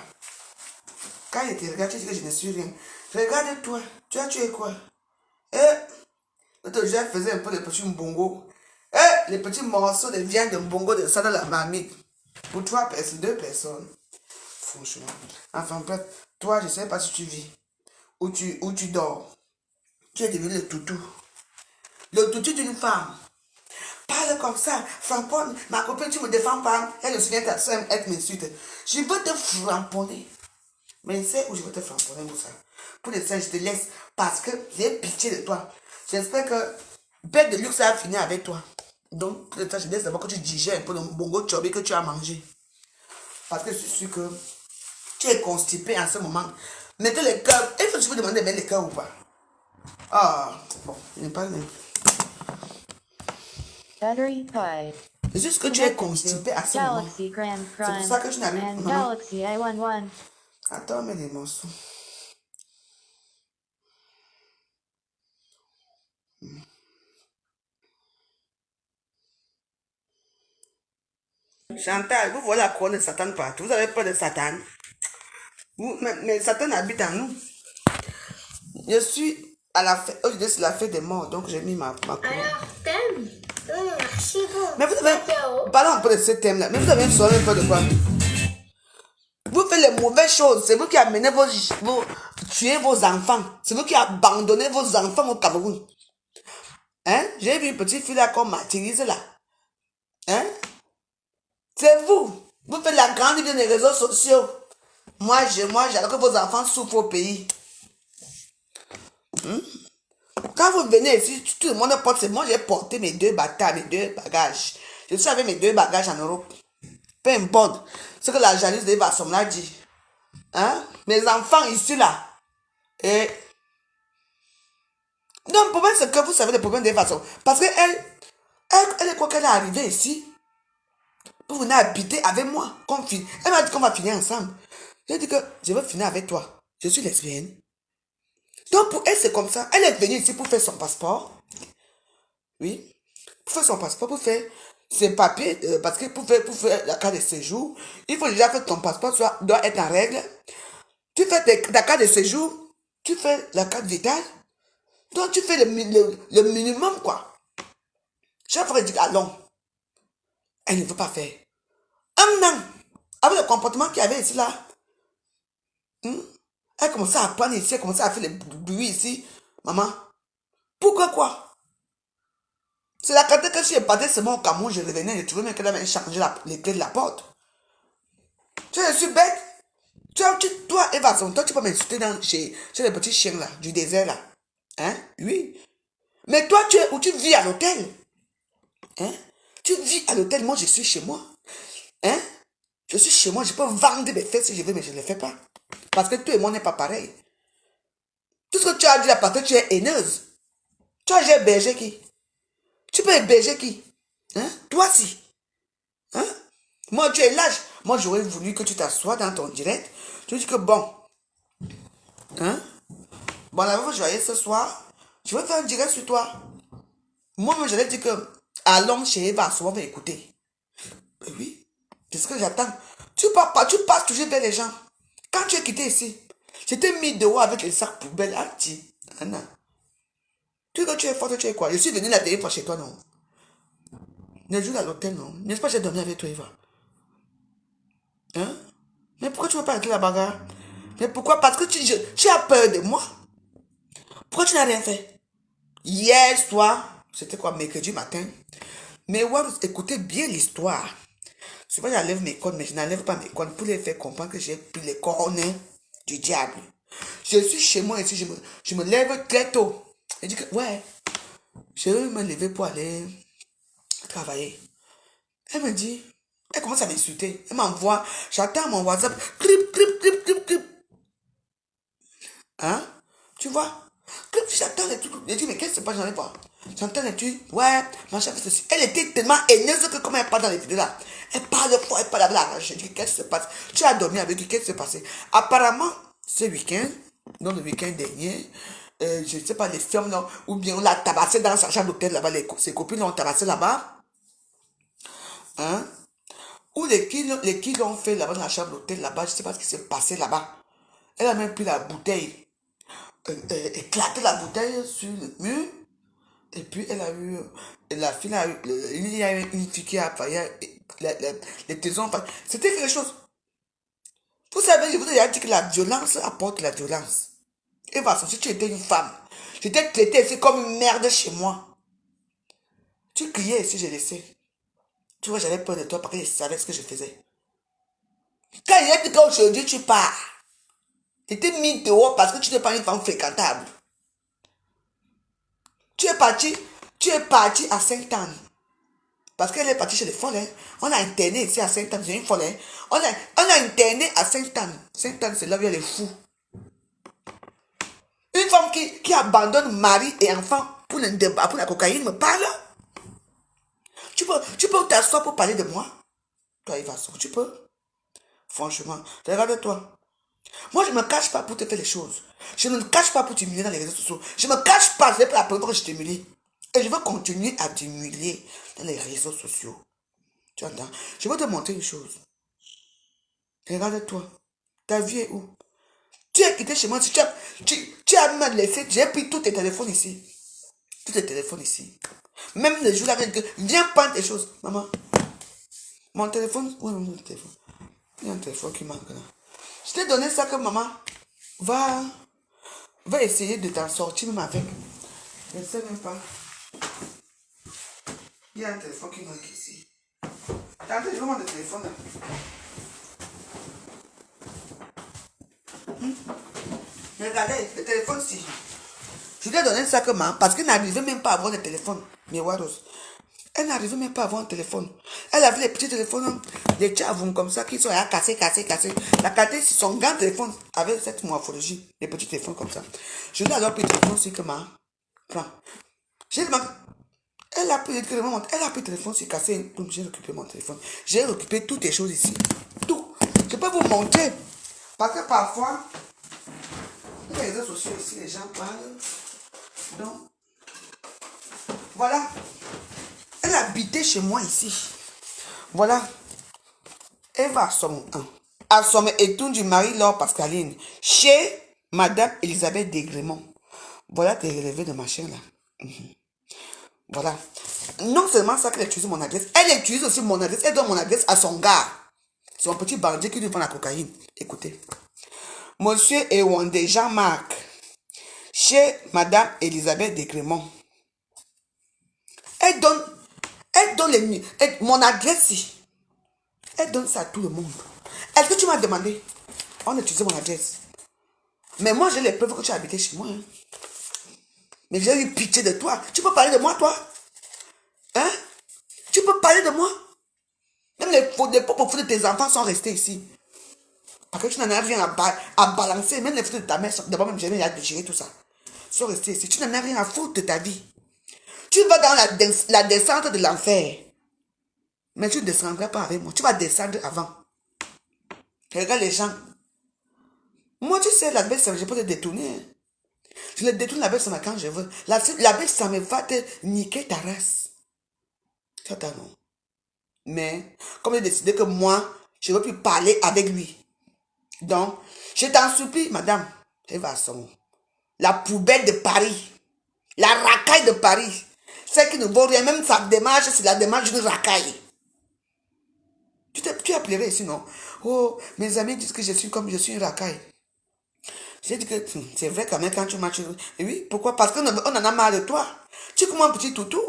Quand je te regarde, tu dis que je ne suis rien. Regarde-toi, tu as tué quoi? L'autre jour, je faisais un peu de petits mbongo. Les petits morceaux de viande de mbongo de ça dans la marmite. Pour 3 personnes, 2 personnes. Franchement. Enfin bref, toi, je ne sais pas si tu vis. Ou tu dors. Tu es devenu le toutou. Le toutou d'une femme. Parle comme ça. Framponne. Ma copine, tu me défends pas. Elle se souvient ta soeur, elle m'insulte. Je veux te framponner. Mais c'est où je veux te framponner, ça. Pour l'instant, je te laisse parce que j'ai pitié de toi. J'espère que Bête de luxe a fini avec toi. Donc, pour l'instant, je laisse d'abord que tu digères un peu le bongo chobi que tu as mangé. Parce que je suis sûr que tu es constipé en ce moment. Mettez les cœurs. Il faut que je vous demande de mettre les cœurs ou pas. Ah, bon, il n'est pas même. Battery Pi. C'est juste que tu es constipé à ce moment. Galaxy Grand C'est pour Prime ça que tu n'arrives and pas. Galaxy I11. Attends, mets les morceaux. Chantal, vous voyez la couronne de Satan partout. Vous avez peur de Satan. Mais Satan habite en nous. Je suis à la fête. Aujourd'hui, c'est la fête des morts. Donc, j'ai mis ma couronne. Alors, thème archi bon. Mais vous avez. Parlons un peu de ce thème-là. Mais vous avez une soirée un peu de quoi? Vous faites les mauvaises choses. C'est vous qui amenez tuer vos enfants. C'est vous qui abandonnez vos enfants au Cameroun. Hein? J'ai vu une petite fille là qu'on martyrise là. Hein? C'est vous. Vous faites la grande vie des réseaux sociaux. Moi, j'adore que vos enfants souffrent au pays. Quand vous venez ici, tout le monde porte. Moi, j'ai porté mes 2 batailles, mes 2 bagages. Je suis avec mes 2 bagages en Europe. Peu importe ce que la jalouse de Eva Somla dit. Hein? Mes enfants ici là. Et... Non, le problème c'est que vous savez le problème d'Eva Somla. Parce qu'elle, elle croit qu'elle est arrivée ici. Pour venir habiter avec moi. Elle m'a dit qu'on va finir ensemble. J'ai dit que je veux finir avec toi. Je suis lesbienne. Donc pour elle, c'est comme ça. Elle est venue ici pour faire son passeport. Oui. Pour faire son passeport, pour faire ses papiers. Parce que pour faire la carte de séjour, il faut déjà que ton passeport doit être en règle. Tu fais ta carte de séjour. Tu fais la carte vitale. Donc tu fais le minimum quoi. Chaque fois, elle dit allons. Elle ne veut pas faire. Un an. Avec le comportement qu'il y avait ici là. Elle commençait à prendre ici, elle commençait à faire le bruit ici. Maman, pourquoi quoi? C'est la carte que je suis partie seulement au Cameroun, je revenais, je trouvais même qu'elle avait changé les clés de la porte. Tu sais, je suis bête. Toi, Eva, toi, tu peux m'insulter chez les petits chiens là, du désert là. Hein? Oui. Mais toi, tu vis à l'hôtel. Hein? Tu vis à l'hôtel, moi je suis chez moi. Hein? Je suis chez moi, je peux vendre mes fesses si je veux, mais je ne le fais pas. Parce que toi et moi, on n'est pas pareil. Tout ce que tu as dit là, parce que tu es haineuse. Tu as hébergé qui? Tu peux héberger qui? Hein? Toi si. Hein? Moi, tu es lâche. Moi, j'aurais voulu que tu t'assoies dans ton direct. Tu dis que bon. Hein? Bon, la fois, je vais aller ce soir. Je vais faire un direct sur toi. Moi, j'allais dire que allons chez Eva, on va écouter. Mais oui. C'est ce que j'attends. Tu passes toujours vers les gens. Quand tu es quitté ici, je t'ai mis dehors avec les sacs poubelles. Anna. Tu dis que tu es forte, tu es quoi? Je suis venu la dernière fois chez toi, non? Ne joue à l'hôtel, non? N'est-ce pas que j'ai dormi avec toi, Eva? Hein? Mais pourquoi tu ne veux pas arrêter la bagarre? Mais pourquoi? Parce que tu as peur de moi. Pourquoi tu n'as rien fait? Hier soir, c'était quoi, mercredi matin? Mais écoutez bien l'histoire. Souvent, j'enlève mes cornes, mais je n'enlève pas mes cornes pour les faire comprendre que j'ai pris les cornes du diable. Je suis chez moi ici, je me lève très tôt. Je dis que, ouais, je vais me lever pour aller travailler. Elle me dit, elle commence à m'insulter. Elle m'envoie, j'attends mon WhatsApp, clip, clip, clip, clip, clip. Hein? Tu vois? Clip, j'attends les trucs. Je dis, mais qu'est-ce qui se passe? J'en ai pas. J'entends les trucs. Ouais, ma chef, ceci. Elle était tellement haineuse que comme elle parle dans les vidéos là, elle parle fort, elle parle avec la rage. Je dis, qu'est-ce qui se passe? Tu as dormi avec lui, qu'est-ce qui s'est passé? Apparemment, ce week-end, non, le week-end dernier, je ne sais pas, les femmes, là, ou bien on l'a tabassé dans sa chambre d'hôtel là-bas, ses copines l'ont tabassé là-bas. Hein? Ou les qui l'ont fait là-bas dans la chambre d'hôtel là-bas, je ne sais pas ce qui s'est passé là-bas. Elle a même pris la bouteille, éclaté la bouteille sur le mur. Et puis, elle a eu, la fille a eu, il y a eu une fille qui a failli, les tesons, c'était quelque chose. Vous savez, je vous ai déjà dit que la violence apporte la violence. Et voilà, si tu étais une femme, je t'ai traité ici comme une merde chez moi. Tu criais ici, je laissais. Tu vois, j'avais peur de toi parce que je savais ce que je faisais. Quand il a dit qu'aujourd'hui tu pars, tu t'es mis dehors parce que tu n'es pas une femme fréquentable. Tu es parti à 5 ans. Parce qu'elle est partie chez les folles. On a interné ici à 5 ans, c'est une folle. On a interné à 5 ans. 5 ans, c'est là où il y a les fous. Une femme qui abandonne mari et enfant pour la cocaïne me parle. Tu peux t'asseoir pour parler de moi. Toi, Eva, tu peux. Franchement, regarde-toi. Moi, je ne me cache pas pour te faire les choses. Je ne me cache pas pour t'humilier dans les réseaux sociaux. Je ne me cache pas, c'est pour la première fois que je t'humilie. Et je veux continuer à t'humilier dans les réseaux sociaux. Tu entends? Je veux te montrer une chose. Regarde-toi. Ta vie est où? Tu es quitté chez moi. Tu as même laissé. J'ai pris tous tes téléphones ici. Tous tes téléphones ici. Même le jour là, viens prendre tes choses. Maman. Mon téléphone. Où est mon téléphone? Il y a un téléphone qui manque là. Je t'ai donné ça que maman va essayer de t'en sortir même avec. Je ne sais même pas. Il y a un téléphone qui manque ici. Attendez, je vais prendre le téléphone là. Regardez, le téléphone si. Je lui ai donné ça que maman, parce qu'elle n'arrivait même pas à avoir le téléphone. Mais Waros. Elle n'arrivait même pas à avoir un téléphone. Elle avait les petits téléphones, des tchavons comme ça, qui sont à casser. La qualité, son grand téléphone avait cette morphologie, les petits téléphones comme ça. Je lui ai alors pris le téléphone sur comment. Enfin, j'ai demandé. Elle a pris le téléphone, c'est cassé. Donc j'ai récupéré mon téléphone. J'ai récupéré toutes les choses ici. Tout. Je peux vous montrer. Parce que parfois, les réseaux sociaux ici, les gens parlent. Donc, voilà. Elle habitait chez moi ici. Voilà. Elle va à son étoile du Marie-Laure Pascaline. Chez Madame Elisabeth Desgrémont. Voilà tes relevés de machin là. Voilà. Non seulement ça qu'elle utilise mon adresse, elle utilise aussi mon adresse. Elle donne mon adresse à son gars. C'est un petit bandit qui lui vend la cocaïne. Écoutez. Monsieur Ewande Jean-Marc. Chez Madame Elisabeth Desgrémont. Elle donne mon adresse. Elle donne ça à tout le monde. Est-ce que tu m'as demandé? On utilise mon adresse. Mais moi, j'ai les preuves que tu as habité chez moi. Hein? Mais j'ai eu pitié de toi. Tu peux parler de moi, toi? Hein? Tu peux parler de moi? Même les propres photos de tes enfants sont restés ici. Parce que tu n'en as rien à balancer. Même les photos de ta mère, d'abord même j'ai rien à déchirer tout ça. Sont restés ici. Tu n'en as rien à foutre de ta vie. Tu vas dans la descente de l'enfer. Mais tu ne descendras pas avec moi. Tu vas descendre avant. Regarde les gens. Moi, tu sais, la belle, je peux te détourner. Hein. Je le détourne la belle, quand je veux. La belle, ça me va te niquer ta race. Ça non. Mais, comme j'ai décidé que moi, je ne veux plus parler avec lui. Donc, je t'en supplie, madame. Elle va à son. La poubelle de Paris. La racaille de Paris. Celle qui ne vaut rien. Même sa démarche, c'est la démarche d'une racaille. Tu as pleuré ici, non? Oh, mes amis disent que je suis comme je suis une racaille. J'ai dit que c'est vrai quand même quand tu marches. Et oui, pourquoi? Parce qu'on en a marre de toi. Tu es comme un petit toutou.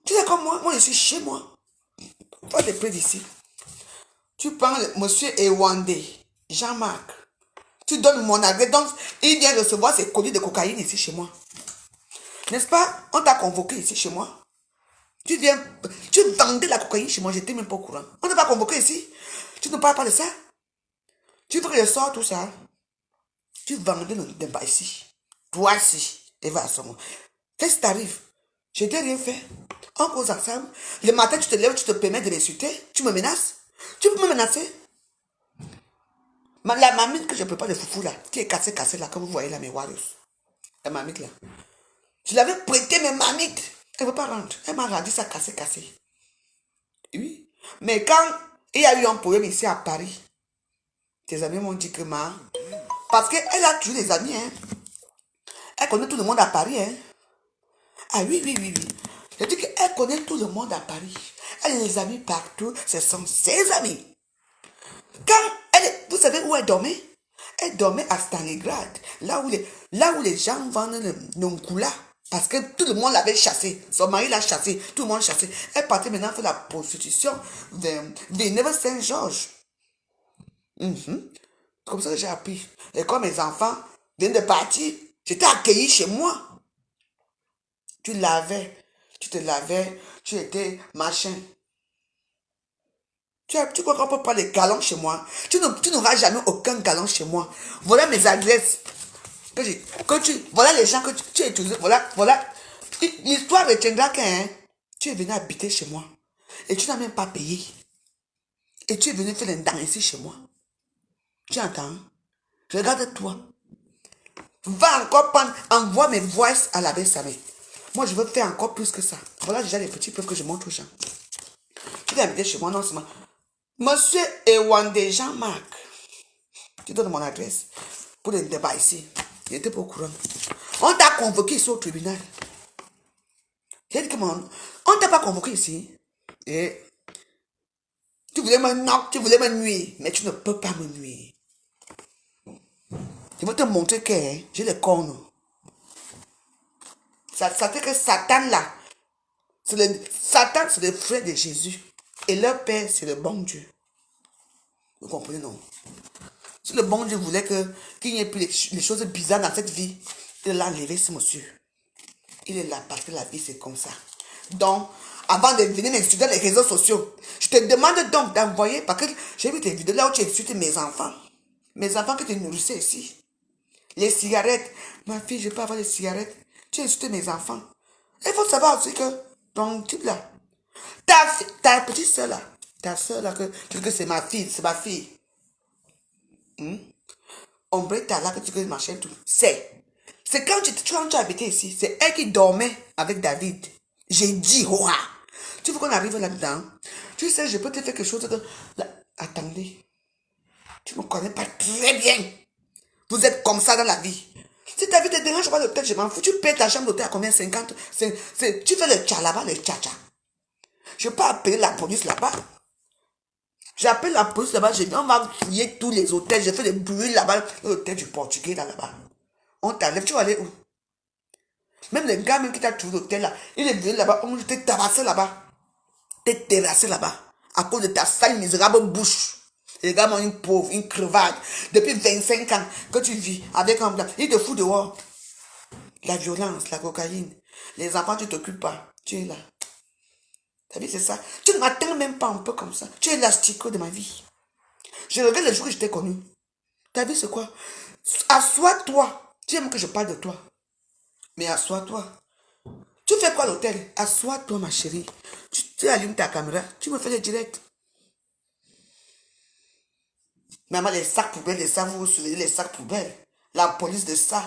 Tu es comme moi. Moi, je suis chez moi. Toi, t'es près d'ici. Tu prends monsieur Ewande, Jean-Marc. Tu donnes mon adresse. Donc, il vient recevoir ses colis de cocaïne ici chez moi. N'est-ce pas? On t'a convoqué ici chez moi. Tu vendais la cocaïne chez moi, j'étais même pas au courant. On ne t'a pas convoqué ici. Tu ne parles pas de ça. Tu veux que je sorte tout ça. Tu vendais le débat ici. Toi ici. Et va à son moment. Qu'est-ce qui t'arrive? Je t'ai rien fait. On cause ensemble. Le matin, tu te lèves, tu te permets de m'insulter. Tu me menaces. Tu peux me menacer. La mamite que je prépare de foufou là, qui est cassée là, comme vous voyez là, mes warriors. La mamite là. Je l'avais prêté mes mamites. Elle ne veut pas rentrer. Elle m'a rendu ça cassé. Oui. Mais quand il y a eu un problème ici à Paris, tes amis m'ont dit que parce qu'elle a toujours des amis, hein. Elle connaît tout le monde à Paris, hein. Ah oui. Je dis qu'elle connaît tout le monde à Paris. Elle a les amis partout. Ce sont ses amis. Vous savez où elle dormait? Elle dormait à Stalingrad. Là où les gens vendent le Nonkula. Parce que tout le monde l'avait chassé. Son mari l'a chassé. Tout le monde chassé. Elle partait maintenant faire la prostitution de Neuve-Saint-Georges. C'est comme ça que j'ai appris. Et quand mes enfants viennent de partir, j'étais accueilli chez moi. Tu te lavais, tu étais machin. Tu crois qu'on peut prendre des galons chez moi? Tu n'auras jamais aucun galon chez moi. Voilà mes adresses. Voilà les gens que tu utilises. Voilà. L'histoire retiendra que tu es venu habiter chez moi. Et tu n'as même pas payé. Et tu es venu faire les dents ici chez moi. Tu entends? Regarde-toi. Va encore prendre, envoie mes voices à la Bessamé. Moi, je veux faire encore plus que ça. Voilà déjà les petits preuves que je montre aux gens. Tu viens habiter chez moi, non seulement. Monsieur Ewande Jean-Marc. Tu donnes mon adresse pour le débat ici. Il n'était pas au courant. On t'a convoqué ici au tribunal. J'ai dit que on t'a pas convoqué ici. Et tu voulais me nuire, mais tu ne peux pas me nuire. Je veux te montrer que j'ai les cornes. Ça fait que Satan là, Satan c'est le frère de Jésus. Et leur père c'est le bon Dieu. Vous comprenez, non? Si le bon Dieu voulait qu'il n'y ait plus les choses bizarres dans cette vie, il l'a enlevé, ce monsieur. Il est là parce que la vie, c'est comme ça. Donc, avant de venir m'insulter dans les réseaux sociaux, je te demande donc d'envoyer, parce que j'ai vu tes vidéos là où tu insultes mes enfants. Mes enfants que tu nourrissais ici. Les cigarettes. Ma fille, je peux avoir les cigarettes. Tu insultes mes enfants. Il faut savoir aussi que ton type là, ta petite soeur là, ta soeur là, que tu dis que c'est ma fille, c'est ma fille. Ombretta là, que tu dis machin tout. C'est quand tu habitais ici, c'est elle qui dormait avec David. J'ai dit, ouah. Tu veux qu'on arrive là-dedans? Tu sais, je peux te faire quelque chose que... Là, attendez. Tu ne me connais pas très bien. Vous êtes comme ça dans la vie. Si ta vie te dérange pas l'hôtel, je m'en fous. Tu payes ta chambre d'hôtel à combien? 50? Tu fais le tcha là-bas, le tcha-tcha. Je peux appeler la police là-bas. J'appelle la police là-bas, je dis, on va fouiller tous les hôtels. Je fais des bruits là-bas, l'hôtel du Portugais là-bas. On t'enlève, tu vas aller où? Même les gars même qui t'a trouvé l'hôtel là, il est venu là-bas, on t'a tabassé là-bas. T'es terrassé là-bas. À cause de ta sale, misérable bouche. Les gars m'ont une pauvre, une crevade. Depuis 25 ans que tu vis avec un blanc. Il te fout dehors. La violence, la cocaïne. Les enfants, tu t'occupes pas. Tu es là. Ta vie, c'est ça. Tu ne m'attends même pas un peu comme ça. Tu es l'astico de ma vie. Je regarde le jour que je t'ai connu. Ta vie, c'est quoi? Assois-toi. Tu aimes que je parle de toi. Mais assois-toi. Tu fais quoi à l'hôtel? Assois-toi, ma chérie. Tu allumes ta caméra. Tu me fais le direct. Maman, les sacs poubelles, les sacs, vous vous souvenez, les sacs poubelles. La police de ça.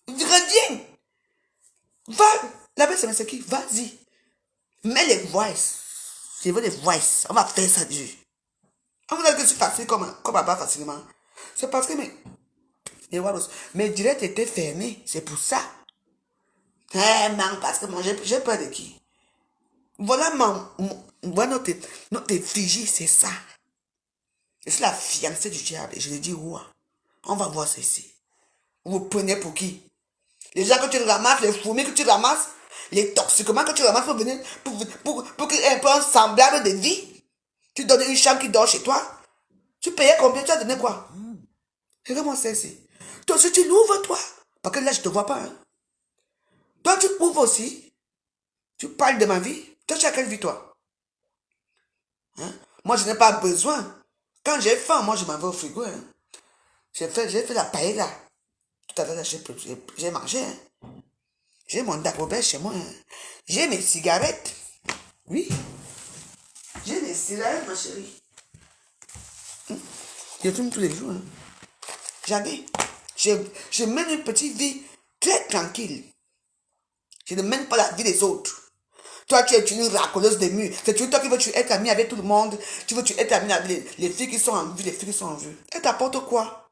Reviens. Va. La belle, c'est qui? Vas-y. Mets les voices. Je veux les voices. On va faire ça Dieu. On vous dit que je suis facile comme papa facilement. C'est parce que mes directs étaient fermés. C'est pour ça. Eh, non, parce que moi, j'ai peur de qui? Voilà voilà notre effigie, c'est ça. Je suis la fiancée du diable. Et je lui dis, ouah, on va voir ceci. Vous vous prenez pour qui? Les gens que tu ramasses, les fourmis que tu ramasses, les toxicomans que tu ramasses pour venir, pour qu'il y ait un peu un semblable de vie. Tu donnes une chambre qui dort chez toi. Tu payais combien? Tu as donné quoi? Regarde-moi ceci. Toi aussi, tu l'ouvres, toi. Parce que là, je ne te vois pas. Hein. Toi, tu ouvres aussi. Tu parles de ma vie. Toi, tu as quelle vie, toi? Hein? Moi, je n'ai pas besoin. Quand j'ai faim, moi, je m'en vais au frigo. Hein. J'ai fait la paella. Tout à l'heure, j'ai mangé. Hein. J'ai mon dagobert chez moi. Hein. J'ai mes cigarettes. Oui. J'ai mes cigarettes, ma chérie. Je fume tous les jours. Hein. Jamais. Je mène une petite vie très tranquille. Je ne mène pas la vie des autres. Toi, tu es une racoleuse des murs. C'est toi qui veux être ami avec tout le monde. Tu veux être ami avec les filles qui sont en vue, les filles qui sont en vue. Elle t'apporte quoi?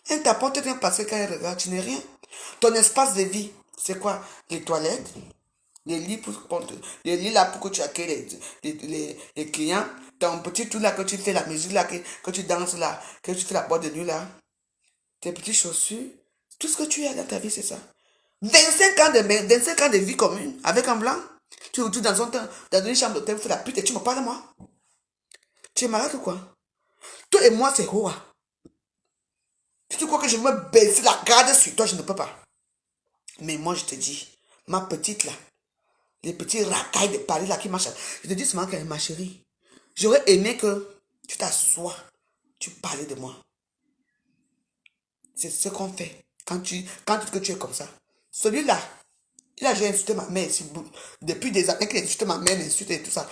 Elle t'apporte rien parce que quand elle regarde, tu n'es rien. Ton espace de vie, c'est quoi? Les toilettes, les lits les lits là pour que tu accueilles les clients. Ton petit tout là que tu fais la musique là, que tu danses là, que tu fais la boîte de nuit là. Tes petites chaussures. Tout ce que tu as dans ta vie, c'est ça. 25 ans de vie commune avec un blanc. Tu es dans une chambre d'hôtel, tu fais la pute et tu me parles moi. Tu es malade ou quoi? Toi et moi, c'est quoi? Tu crois que je vais me baisser la garde sur toi? Je ne peux pas. Mais moi, je te dis, ma petite là, les petits racailles de Paris là qui marchent. Je te dis seulement que ma chérie, j'aurais aimé que tu t'assoies, tu parlais de moi. C'est ce qu'on fait quand tu dis que tu es comme ça. Celui-là, il a déjà insulté ma mère ici, depuis des années qu'il insulte ma mère, l'insulte et tout ça.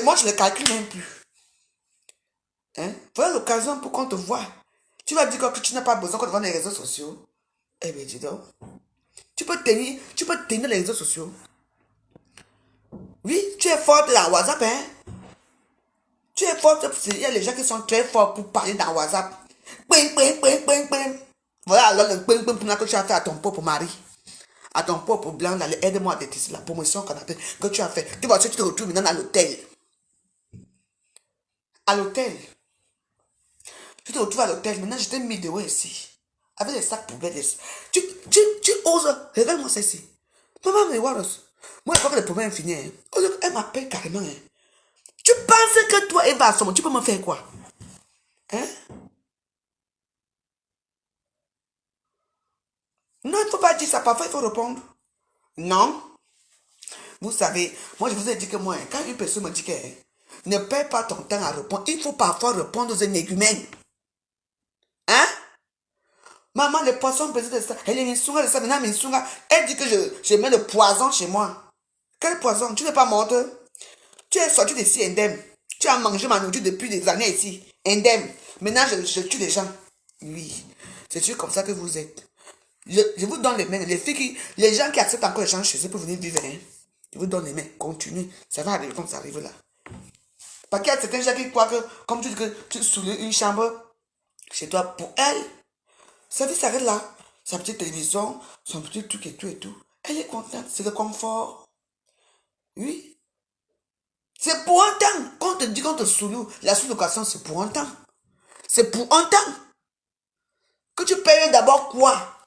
Moi, je ne le calcule même plus. Hein? Voilà l'occasion pour qu'on te voit. Tu vas dire que tu n'as pas besoin qu'on te voit dans les réseaux sociaux. Eh bien, dis donc. Tu peux tenir les réseaux sociaux. Oui, tu es forte dans WhatsApp, hein? Tu es forte, il y a les gens qui sont très forts pour parler dans WhatsApp. Ping, ping, ping, ping, ping. Voilà alors le ping, ping, ping que tu as fait à ton propre mari. À ton propre blanc, aide-moi à détisser la promotion que tu as fait. Tu vois, tu te retrouves maintenant à l'hôtel. À l'hôtel. Tu te retrouves à l'hôtel. Maintenant, je t'ai mis dehors ici. Avec les sacs poubelles. Tu oses. Regarde-moi ceci. Maman, mais Waros. Moi, je crois que le problème est fini. Hein. Elle m'appelle carrément. Hein. Tu penses que toi, Eva Assomo, tu peux me faire quoi? Hein? Non, il ne faut pas dire ça. Parfois, il faut répondre. Non. Vous savez, moi je vous ai dit que moi, quand une personne me dit que ne perds pas ton temps à répondre, il faut parfois répondre aux énergumènes. Hein? Maman, le poisson pesé de ça. Elle est minsunga de ça. Maintenant, minsunga, elle dit que je mets le poison chez moi. Quel poison? Tu n'es pas morte. Tu es sorti d'ici indemne. Tu as mangé ma nourriture depuis des années ici. Indemne. Maintenant, je tue les gens. Oui. C'est sûr comme ça que vous êtes. Je vous donne les mains. Les gens qui acceptent encore les gens chez eux pour venir vivre. Hein. Je vous donne les mains. Continuez. Ça va arriver comme ça arrive là. Parce qu'il y a certains gens qui croient que, comme tu dis que tu soulèves une chambre chez toi pour elle. Sa vie s'arrête là. Sa petite télévision, son petit truc et tout et tout. Elle est contente. C'est le confort. Oui. C'est pour un temps. Quand on te dit qu'on te sous-loue, la sous-location, c'est pour un temps. C'est pour un temps. Que tu payes d'abord quoi?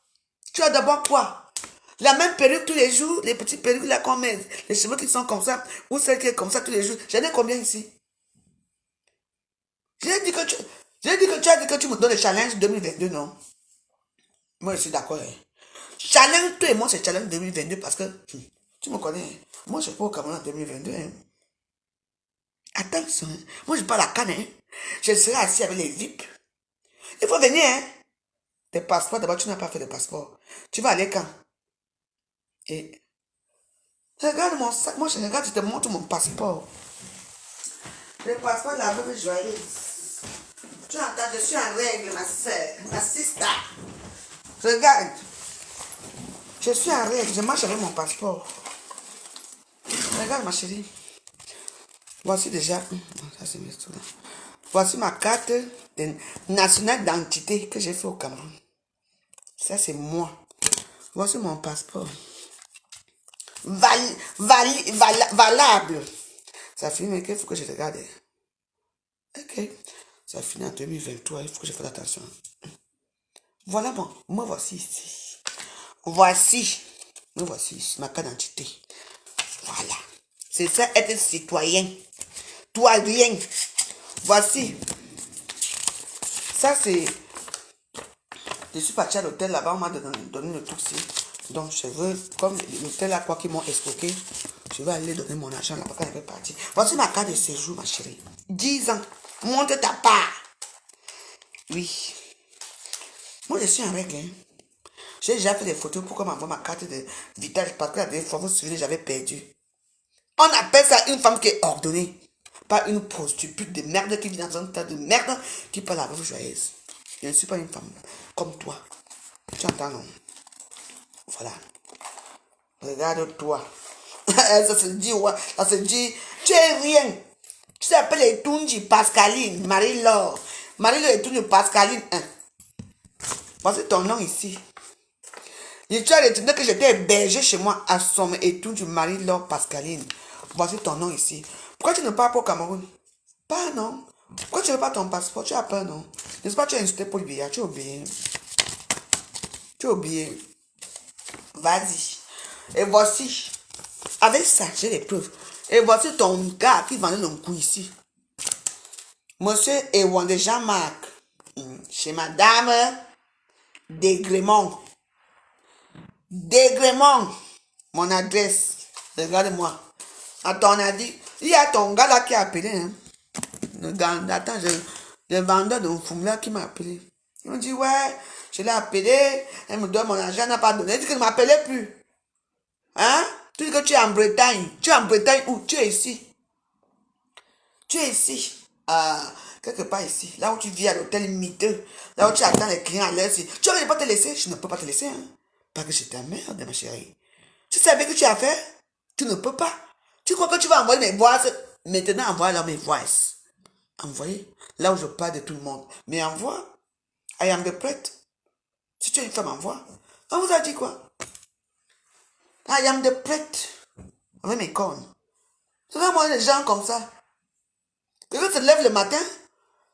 Tu as d'abord quoi? La même perruque tous les jours, les petites perruques là qu'on met, les cheveux qui sont comme ça, ou celles qui sont comme ça tous les jours. J'en ai combien ici? J'ai dit que tu as dit que tu me donnes le challenge 2022, non? Moi, je suis d'accord. Hein. Challenge, toi et moi, c'est challenge 2022 parce que tu me connais. Hein. Moi, je ne suis pas au Cameroun en 2022. Hein. Attention, hein. Moi, je parle à Cannes. Hein. Je serai assis avec les VIP. Il faut venir. Hein. Tes passeports, d'abord, tu n'as pas fait de passeport. Tu vas aller quand? Et regarde mon sac. Moi, je regarde, je te montre mon passeport. Le passeport de la veuve joyeuse. Tu entends, je suis en règle, ma soeur, ma sister. Regarde. Je suis en règle, je marche avec mon passeport. Regarde, ma chérie. Voici déjà. Ça, c'est mes sous là. Voici ma carte nationale d'identité que j'ai fait au Cameroun. Ça, c'est moi. Voici mon passeport. Valable. Ça finit, mais il faut que je regarde. Ok. Ça finit en 2023, il faut que je fasse attention. Voilà, bon, moi voici ici. Voici. Me voici ici, ma carte d'identité. Voilà. C'est ça, être citoyen. Toi, rien. Voici. Ça, c'est... Je suis parti à l'hôtel là-bas, on m'a donné le truc ici. Donc, je veux, comme l'hôtel là, quoi qu'ils m'ont escroqué, je vais aller donner mon argent là-bas quand je vais partir. Voici ma carte de séjour, ma chérie. 10 ans. Monte ta part. Oui. Moi, je suis en règle. Hein. J'ai déjà fait des photos pour qu'on m'envoie ma carte de vitale parce que la dernière fois, vous vous souvenez, j'avais perdu. On appelle ça une femme qui est ordonnée. Pas une prostituée de merde qui vit dans un tas de merde qui parle à la veuve joyeuse. Je ne suis pas une femme comme toi. Tu entends, non? Voilà. Regarde-toi. Ça se dit, ouais. Ça se dit, tu es rien. Tu t'appelles Etunji Pascaline, Marie-Laure. Marie-Laure Etunji Pascaline 1. Voici ton nom ici. Et tu as retenu que j'étais hébergé chez moi à Somme Etunji Marie-Laure Pascaline. Voici ton nom ici. Pourquoi tu ne pars pas au Cameroun? Pas, non. Pourquoi tu ne veux pas ton passeport? Tu as peur, non? N'est-ce pas, tu as insulté pour le billet? Tu as oublié. Tu as oublié. Vas-y. Et voici. Avec ça, j'ai les preuves. Et voici ton gars qui vendait le coup ici. Monsieur Ewan de Jean-Marc. Chez Madame Degrémont. Degrémont. Mon adresse. Regarde-moi. À ton avis, il y a ton gars là qui a appelé. Hein? Le vendeur de Fumla qui m'a appelé. Il m'a dit, ouais, je l'ai appelé. Elle me donne mon argent, elle n'a pas donné. Elle dit qu'elle ne m'appelait plus. Hein? Tu dis que tu es en Bretagne. Tu es en Bretagne où? Tu es ici. Tu es ici. Quelque part ici. Là où tu vis à l'hôtel miteux. Là où tu attends les clients à l'heure. Tu ne peux pas te laisser. Je ne peux pas te laisser. Hein? Parce que je t'emmerde, ma chérie. Tu savais que tu as fait? Tu ne peux pas. Tu crois que tu vas envoyer mes voix? Maintenant, envoie là mes voix. Envoyez. Là où je parle de tout le monde. Mais envoie. I am the prêtre. Si tu es une femme, envoie. On vous a dit quoi? I am the prêtre. Avec mes cornes. C'est vraiment les gens comme ça. Quelqu'un se lève le matin.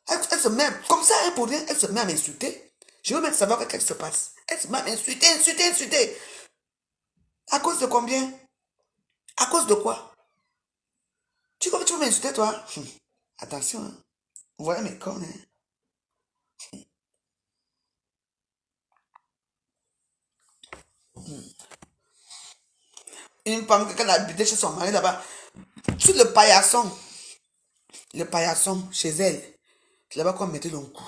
Elle se met comme ça, hein, pour rien. Elle se met à m'insulter. Je veux même savoir qu'est-ce qui se passe. Elle se met à m'insulter, insulter. À cause de combien? À cause de quoi? Tu crois que tu veux m'insulter, toi? Attention, hein. Voilà mes cornes, hein. Une femme qui, quand elle habitait chez son mari là-bas, sur le paillasson chez elle, c'est là-bas qu'on mettait le coup.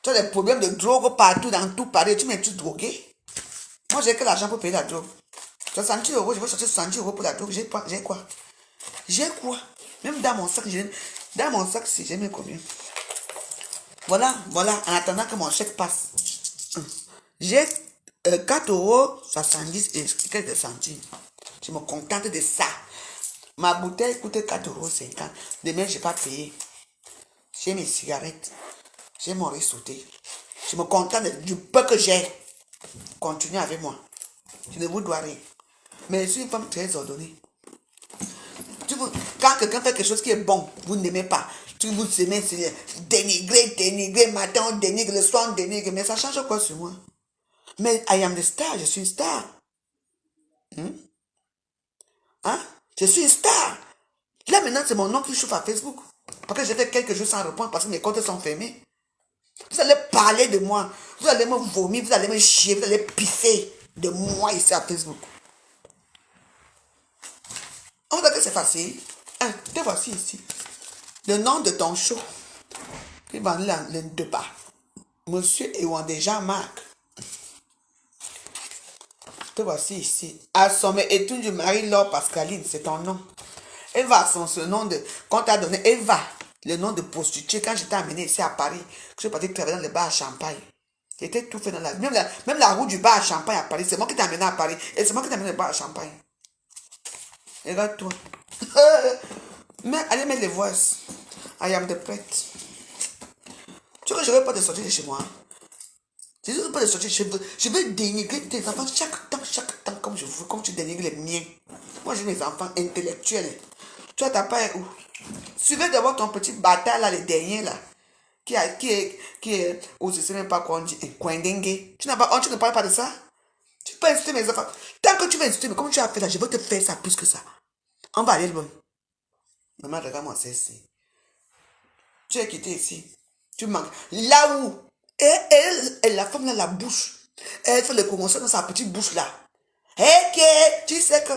Tu as des problèmes de drogue partout, dans tout Paris, tu m'es-tu drogué? Moi, j'ai que l'argent pour payer la drogue. 60 euros, je vais chercher 60 euros pour la drogue, j'ai quoi? J'ai quoi? Même dans mon sac, si j'ai mis combien? Voilà, en attendant que mon chèque passe. J'ai 4 euros 70 et quelques centimes. Je me contente de ça. Ma bouteille coûte 4 euros 50. Demain, je n'ai pas payé. J'ai mes cigarettes. J'ai mon riz sauté. Je me contente du peu que j'ai. Continuez avec moi. Je ne vous dois rien. Mais je suis une femme très ordonnée. Quand quelqu'un fait quelque chose qui est bon, vous n'aimez pas. Vous aimez dénigrer, matin on dénigre, le soir on dénigre. Mais ça change quoi sur moi? Mais I am the star, je suis une star. Hein? Je suis une star. Là maintenant, c'est mon nom qui chauffe à Facebook. Parce que j'ai fait quelques jours sans répondre parce que mes comptes sont fermés. Vous allez parler de moi. Vous allez me vomir, vous allez me chier, vous allez pisser de moi ici à Facebook. On va dire que c'est facile. Te voici ici. Le nom de ton show. Qui va le débat. Monsieur Ewandé Jean-Marc. Te voici ici. Assommé étude du Marie-Laure Pascaline, c'est ton nom. Eva, ce nom de. Qu'on t'a donné Eva, le nom de prostituée. Quand j'étais amené ici à Paris, que je suis parti travailler dans le bar à Champagne. J'étais tout fait dans la. Même la route du bar à Champagne à Paris, c'est moi qui t'ai amené à Paris. Et c'est moi qui t'ai amené au bar à Champagne. Regarde-toi. Mais allez mettre les voices. I am the pet. Tu vois que je ne veux pas te sortir de chez moi. Je ne veux pas te sortir de chez moi. Je veux dénigrer tes enfants chaque temps comme je veux, comme tu dénigres les miens. Moi j'ai mes enfants intellectuels. Tu vois ta part où? Suivez d'abord ton petit bâtard là, le dernier là. Qui est, ou je ne sais même pas quoi on dit, Kwendengue. Tu ne parles pas de ça? Tu peux insulter mes enfants. Tant que tu veux insulter, mais comme tu as fait là, je veux te faire ça plus que ça. On va aller loin. Maman, regarde-moi, c'est ici. Tu es quitté ici. Tu manques. Là où la femme là, la bouche. Elle fait les commotions dans sa petite bouche là. Tu sais que.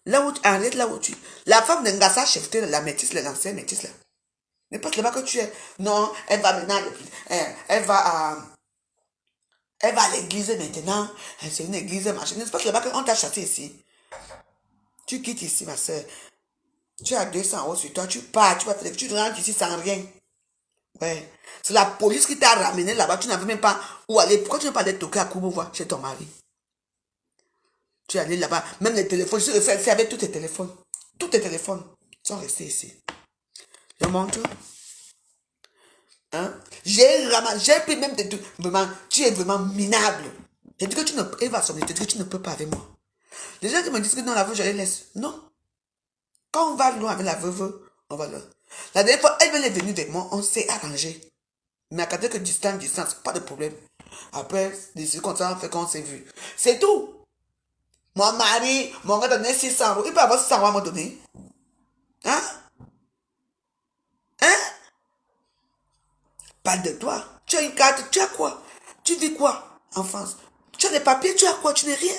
Là où tu arrêtes, là où tu. La femme de Ngassa Chefté, la métisse, l'ancienne métisse là. N'est pas là-bas que tu es. Non, elle va maintenant. Elle va à l'église maintenant. C'est une église machin. N'est-ce pas là-bas qu'on t'a chassé ici? Tu quittes ici, ma soeur. Tu as 200 euros sur toi. Tu pars. Tu rentres ici sans rien. Ouais. C'est la police qui t'a ramené là-bas. Tu n'avais même pas où aller. Pourquoi tu n'as pas allé toquer à Courbevoie chez ton mari? Tu es allé là-bas. Même les téléphones. Je suis resté avec tous tes téléphones. Tous tes téléphones sont restés ici. Je montre. Hein? J'ai pris même des trucs. Vraiment, tu es vraiment minable. J'ai dit que tu ne peux pas. Tu dis que tu ne peux pas avec moi. Les gens qui me disent que non, la veuve, je les laisse. Non. Quand on va loin avec la veuve, on va loin. La dernière fois, elle est venue avec moi, on s'est arrangé. Mais à côté que distance, pas de problème. Après, des circonstances fait qu'on s'est vu. C'est tout. Mon mari, mon gars donné 600 euros. Il peut avoir 600 euros à me donner. Hein? Hein? Parle de toi. Tu as une carte, tu as quoi? Tu vis quoi en France? Tu as des papiers, tu as quoi? Tu n'es rien.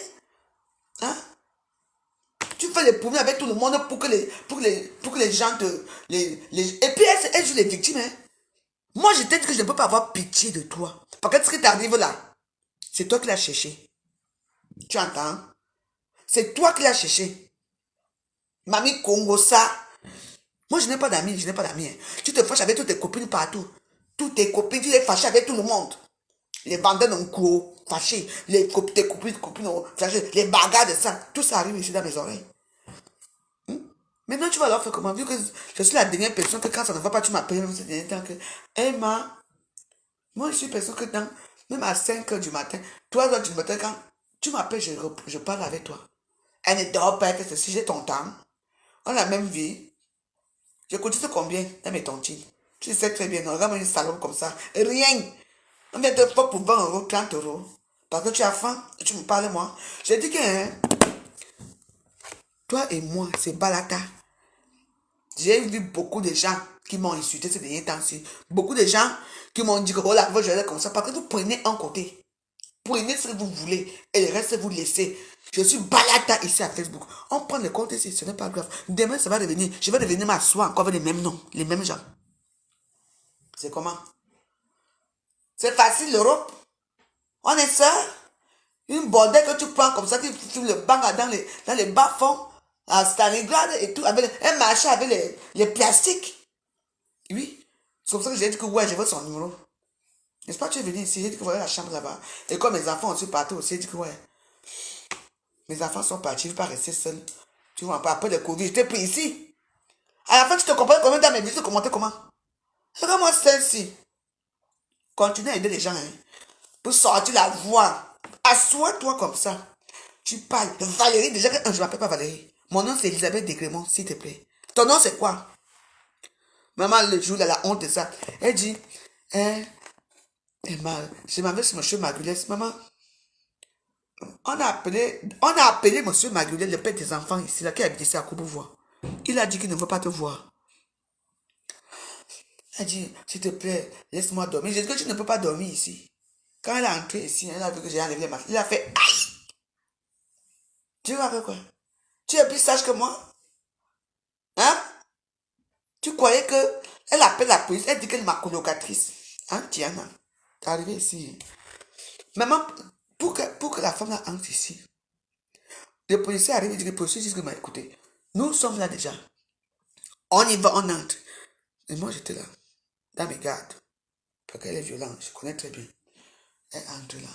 Hein? Tu fais les problèmes avec tout le monde pour que les gens te... Et puis elle joue les victimes. Hein? Moi, je t'ai dit que je ne peux pas avoir pitié de toi. Parce que ce qui t'arrive là, c'est toi qui l'as cherché. Tu entends? C'est toi qui l'as cherché. Mamie Congo, ça. Moi, je n'ai pas d'amis, Hein. Tu te fâches avec toutes tes copines partout. Toutes tes copines, tu les fâches avec tout le monde. Les vendeurs en cours, fâchés. Tes copines fâchées. Les bagarres de ça. Tout ça arrive ici dans mes oreilles. Maintenant, tu vas leur faire comment? Vu que je suis la dernière personne que quand ça ne va pas, tu m'appelles ces derniers temps que Emma, moi je suis personne que même à 5 h du matin, 3 h du matin, quand tu m'appelles, je parle avec toi. Elle ne dort pas, elle fait ceci, j'ai ton temps. On a la même vie. Je cotisé combien dans mes tontines? Tu sais très bien, non, regarde-moi une salope comme ça. Rien. On vient te faire pour 20 euros, 30 euros. Parce que tu as faim et tu me parles moi. J'ai dit que, hein, toi et moi, c'est Balata. J'ai vu beaucoup de gens qui m'ont insulté ces derniers temps-ci. Beaucoup de gens qui m'ont dit que oh là, je vais comme ça. Parce que vous prenez un côté. Prenez ce que vous voulez et le reste, vous laissez. Je suis balada ici à Facebook. On prend les comptes ici, ce n'est pas grave. Demain, ça va revenir. Je vais revenir m'asseoir encore avec les mêmes noms, les mêmes gens. C'est comment? C'est facile, l'Europe. On est ça. Une bordelle que tu prends comme ça, qui filme le banc dans les bas-fonds, à Stalingrad et tout, avec un marché avec les plastiques. Oui. C'est comme ça que j'ai dit que ouais, je veux son numéro. N'est-ce pas, tu es venu ici, j'ai dit que voilà la chambre là-bas. Et comme mes enfants aussi partis aussi, j'ai dit que ouais. Mes enfants sont partis, je ne vais pas rester seul. Tu vois, après le Covid, j'étais pris ici. À la fin, tu te comprends comment dans mes vidéos, tu te commentais comment? Regarde-moi celle-ci. Continue à aider les gens, hein, pour sortir la voix. Assois-toi comme ça. Tu parles. Valérie, déjà que je ne m'appelle pas Valérie. Mon nom c'est Elisabeth Desgrémont, s'il te plaît. Ton nom c'est quoi? Maman, le jour de la honte de ça, elle dit, je m'avais sur monsieur Magulès. Maman, on a appelé monsieur Magulès, le père des enfants ici, là, qui habite ici à Courbevoie. Il a dit qu'il ne veut pas te voir. Elle dit, s'il te plaît, laisse-moi dormir. J'ai dit que tu ne peux pas dormir ici. Quand elle est entrée ici, elle a vu que j'ai enlevé les masques. Il a fait aïe. Tu vois quoi? Tu es plus sage que moi? Hein? Tu croyais que elle appelle la police, elle dit qu'elle est ma colocatrice. Hein, Tiana? T'es arrivé ici. Maman, pour que la femme là entre ici, les policiers arrivent et disent que les policiers disent que écoutez, nous sommes là déjà. On y va, on entre. Et moi j'étais là, dans mes gardes. Parce qu'elle est violente, je connais très bien. Elle entre là.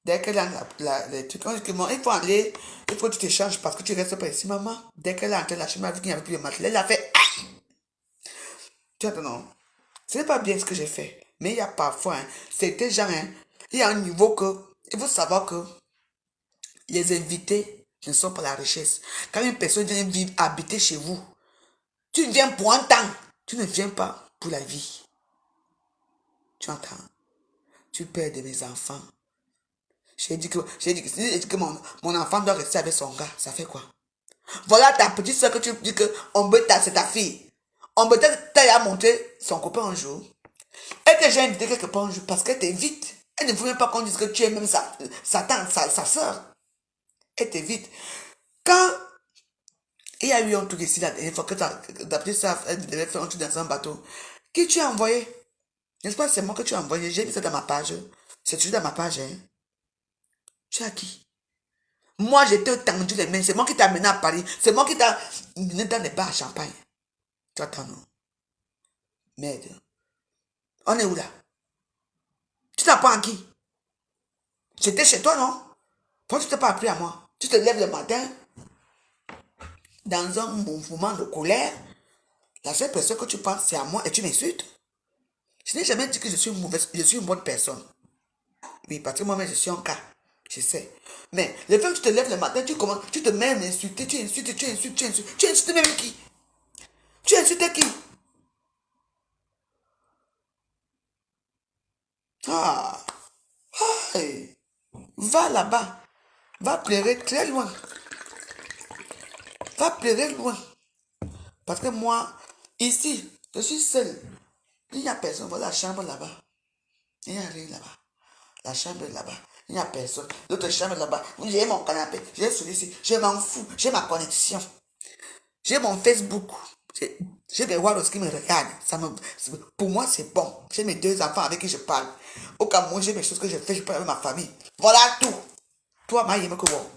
Dès qu'elle a les trucs, on dit que il faut aller, il faut que tu t'échanges parce que tu restes pas ici, maman. Dès qu'elle a entré la chambre, elle a vu qu'il n'y avait plus de matelas, elle a fait aïe! Tu vois, non. Ce n'est pas bien ce que j'ai fait. Mais il y a parfois, hein, c'était genre, hein, il y a un niveau que, il faut savoir que les invités ne sont pas la richesse. Quand une personne vient vivre, habiter chez vous, tu viens pour un temps. Tu ne viens pas pour la vie. Tu entends? Tu perds de mes enfants. J'ai dit que mon enfant doit rester avec son gars. Ça fait quoi? Voilà ta petite soeur que tu dis que Ombeta, c'est ta fille. Ombeta t'a montré son copain un jour. Et que j'ai invité quelque part un jour parce qu'elle t'évite. Elle ne veut même pas qu'on dise que tu es même sa soeur. Elle t'évite. Quand il y a eu un truc ici, la dernière fois que ta petite soeur devait faire un truc dans un bateau, qui tu as envoyé? N'est-ce pas, c'est moi que tu as envoyé. J'ai mis ça dans ma page. C'est toujours dans ma page, hein. Tu as qui? Moi, j'ai te tendu les mains. C'est moi qui t'ai amené à Paris. C'est moi qui t'ai amené dans les bars à champagne. Tu attends, non? Merde. On est où là? Tu t'as pas en qui? J'étais chez toi, non? Pourquoi tu t'es pas appris à moi? Tu te lèves le matin dans un mouvement de colère. La seule personne que tu penses, c'est à moi et tu m'insultes. Je n'ai jamais dit que je suis une bonne personne. Oui, parce que moi-même, je suis un cas. Je sais. Mais le fait que tu te lèves le matin, tu te mets à m'insulter, tu insultes. Tu insultes même qui? Tu insultes qui? Ah. Hey. Va là-bas. Va pleurer très loin. Va pleurer loin. Parce que moi, ici, je suis seul. Il n'y a personne. Voilà la chambre là-bas. Il n'y a rien là-bas. La chambre est là-bas. Il n'y a personne. L'autre chambre est là-bas. J'ai mon canapé. J'ai celui-ci. Je m'en fous. J'ai ma connexion. J'ai mon Facebook. J'ai des Waros qui me regardent. Pour moi, c'est bon. J'ai mes 2 enfants avec qui je parle. Au Cameroun, j'ai mes choses que je fais. Je parle avec ma famille. Voilà tout. Toi, ma yéme que bon.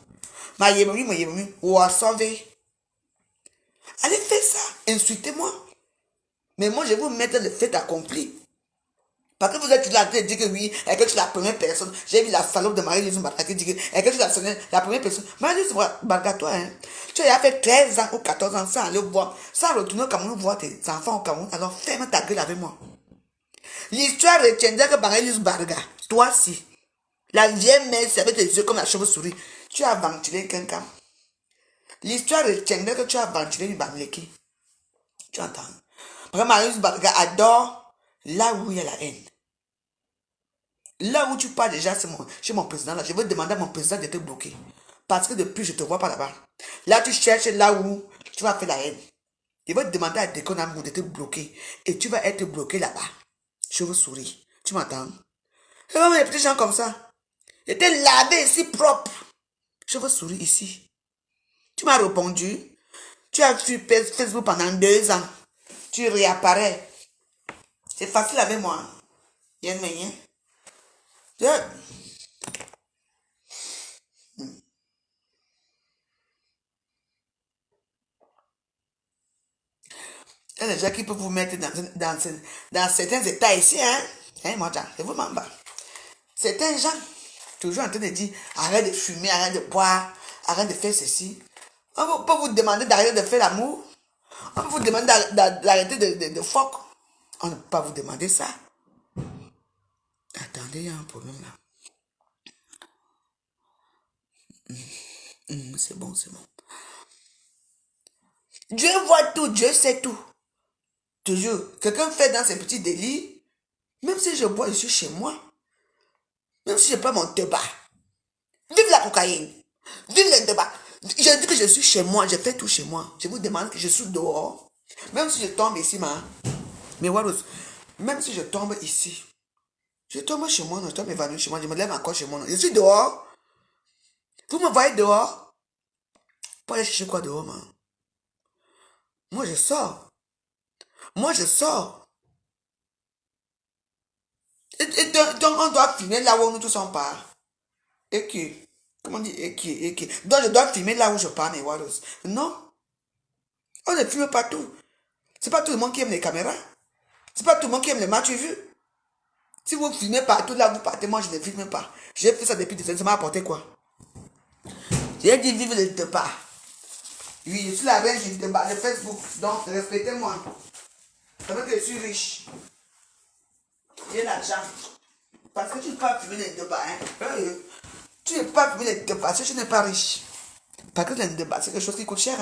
Ma yéme, ou à sauver. Allez, faites ça. Insultez-moi. Mais moi, je vais vous mettre le fait accompli. Parce que vous êtes là et dit que oui, et que tu es la première personne. J'ai vu la salope de Marie-Louise Barga qui dit que, et que tu es la première personne. Marie-Louise Barga, toi, hein, tu as fait 13 ans ou 14 ans sans aller voir, sans retourner au Cameroun voir tes enfants au Cameroun. Alors ferme ta gueule avec moi. L'histoire retiendra que Marie-Louise Barga, toi si, la vieille mère, c'est avec tes yeux comme la chauve-souris, tu as ventilé quelqu'un. L'histoire retiendra que tu as ventilé une Bamleki. Tu entends? Parce que Marie-Louise Barga adore là où il y a la haine. Là où tu parles déjà, c'est chez mon président. Là, je vais demander à mon président de te bloquer. Parce que depuis, je ne te vois pas là-bas. Là, tu cherches là où tu vas faire la haine. Je vais demander à Dekonamou de te bloquer. Et tu vas être bloqué là-bas. Je vous souris. Tu m'entends? Et vraiment, les petits gens comme ça. J'étais lavé ici propre. Je veux sourire ici. Tu m'as répondu. Tu as vu Facebook pendant 2 ans. Tu réapparais. C'est facile avec moi. Il y a rien. Il y a des gens qui peuvent vous mettre dans certains états ici, hein. Moi, je vous m'en bats. Certains gens, toujours en train de dire, arrête de fumer, arrête de boire, arrête de faire ceci. On peut vous demander d'arrêter de faire l'amour. On peut vous demander d'arrêter de fuck. On ne peut pas vous demander ça. Attendez, il y a un problème là. C'est bon, c'est bon. Dieu voit tout, Dieu sait tout. Toujours, quelqu'un fait dans ses petits délits, même si je bois, je suis chez moi. Même si je prends mon tabac. Vive la cocaïne. Vive le tabac. Je dis que je suis chez moi, je fais tout chez moi. Je vous demande que je suis dehors. Même si je tombe ici, mais Waros, même si je tombe ici, je tombe chez moi, je tombe évanoui chez moi, je me lève encore chez moi. Je suis dehors. Vous me voyez dehors? Pour aller chercher quoi dehors, man? Moi, je sors. Moi, je sors. Et donc, on doit filmer là où nous tous on part. Et qui? Comment on dit? Et qui? Donc, je dois filmer là où je pars, mais Waros. Non. On ne filme pas tout. C'est pas tout le monde qui aime les caméras. C'est pas tout le monde qui aime les matchs vus. Si vous filmez partout là, vous partez, moi je ne filme pas. J'ai fait ça depuis des années, ça m'a apporté quoi? J'ai dit vive le débat. Oui, je suis la reine du débat de Facebook, donc respectez-moi. Ça veut dire que je suis riche. J'ai l'argent. Parce que tu ne peux pas filmer les débats. Tu ne peux pas filmer les débats parce que tu n'es pas riche. Parce que les débats, c'est quelque chose qui coûte cher.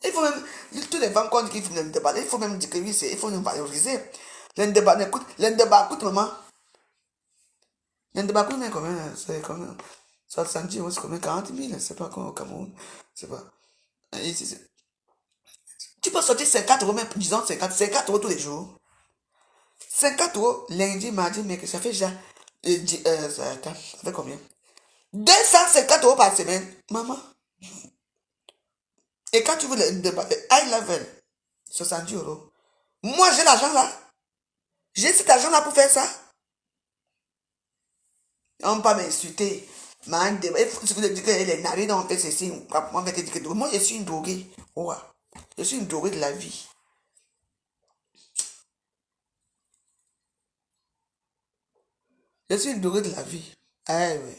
Il faut même, tous les femmes qui filment les débats, il faut même dire que oui, il faut nous valoriser. Les débats coûtent, maman. Les débats coûtent combien? C'est combien? 70 euros, c'est combien? 40 000, c'est pas comme au Cameroun. C'est pas. Ici, tu peux sortir 50 euros, même, disons 50 euros tous les jours. 50 euros lundi, mardi, mercredi, ça fait déjà. Ça fait combien? 250 euros par semaine, maman. Et quand tu veux le débat, high level, 70 euros. Moi, j'ai l'argent là. J'ai cet argent-là pour faire ça. On ne peut pas m'insulter. Il faut que tu dis que les narines ont fait ceci. Moi, je suis une droguée. Ouais. Je suis une droguée de la vie. Je suis une droguée de la vie. Ah oui.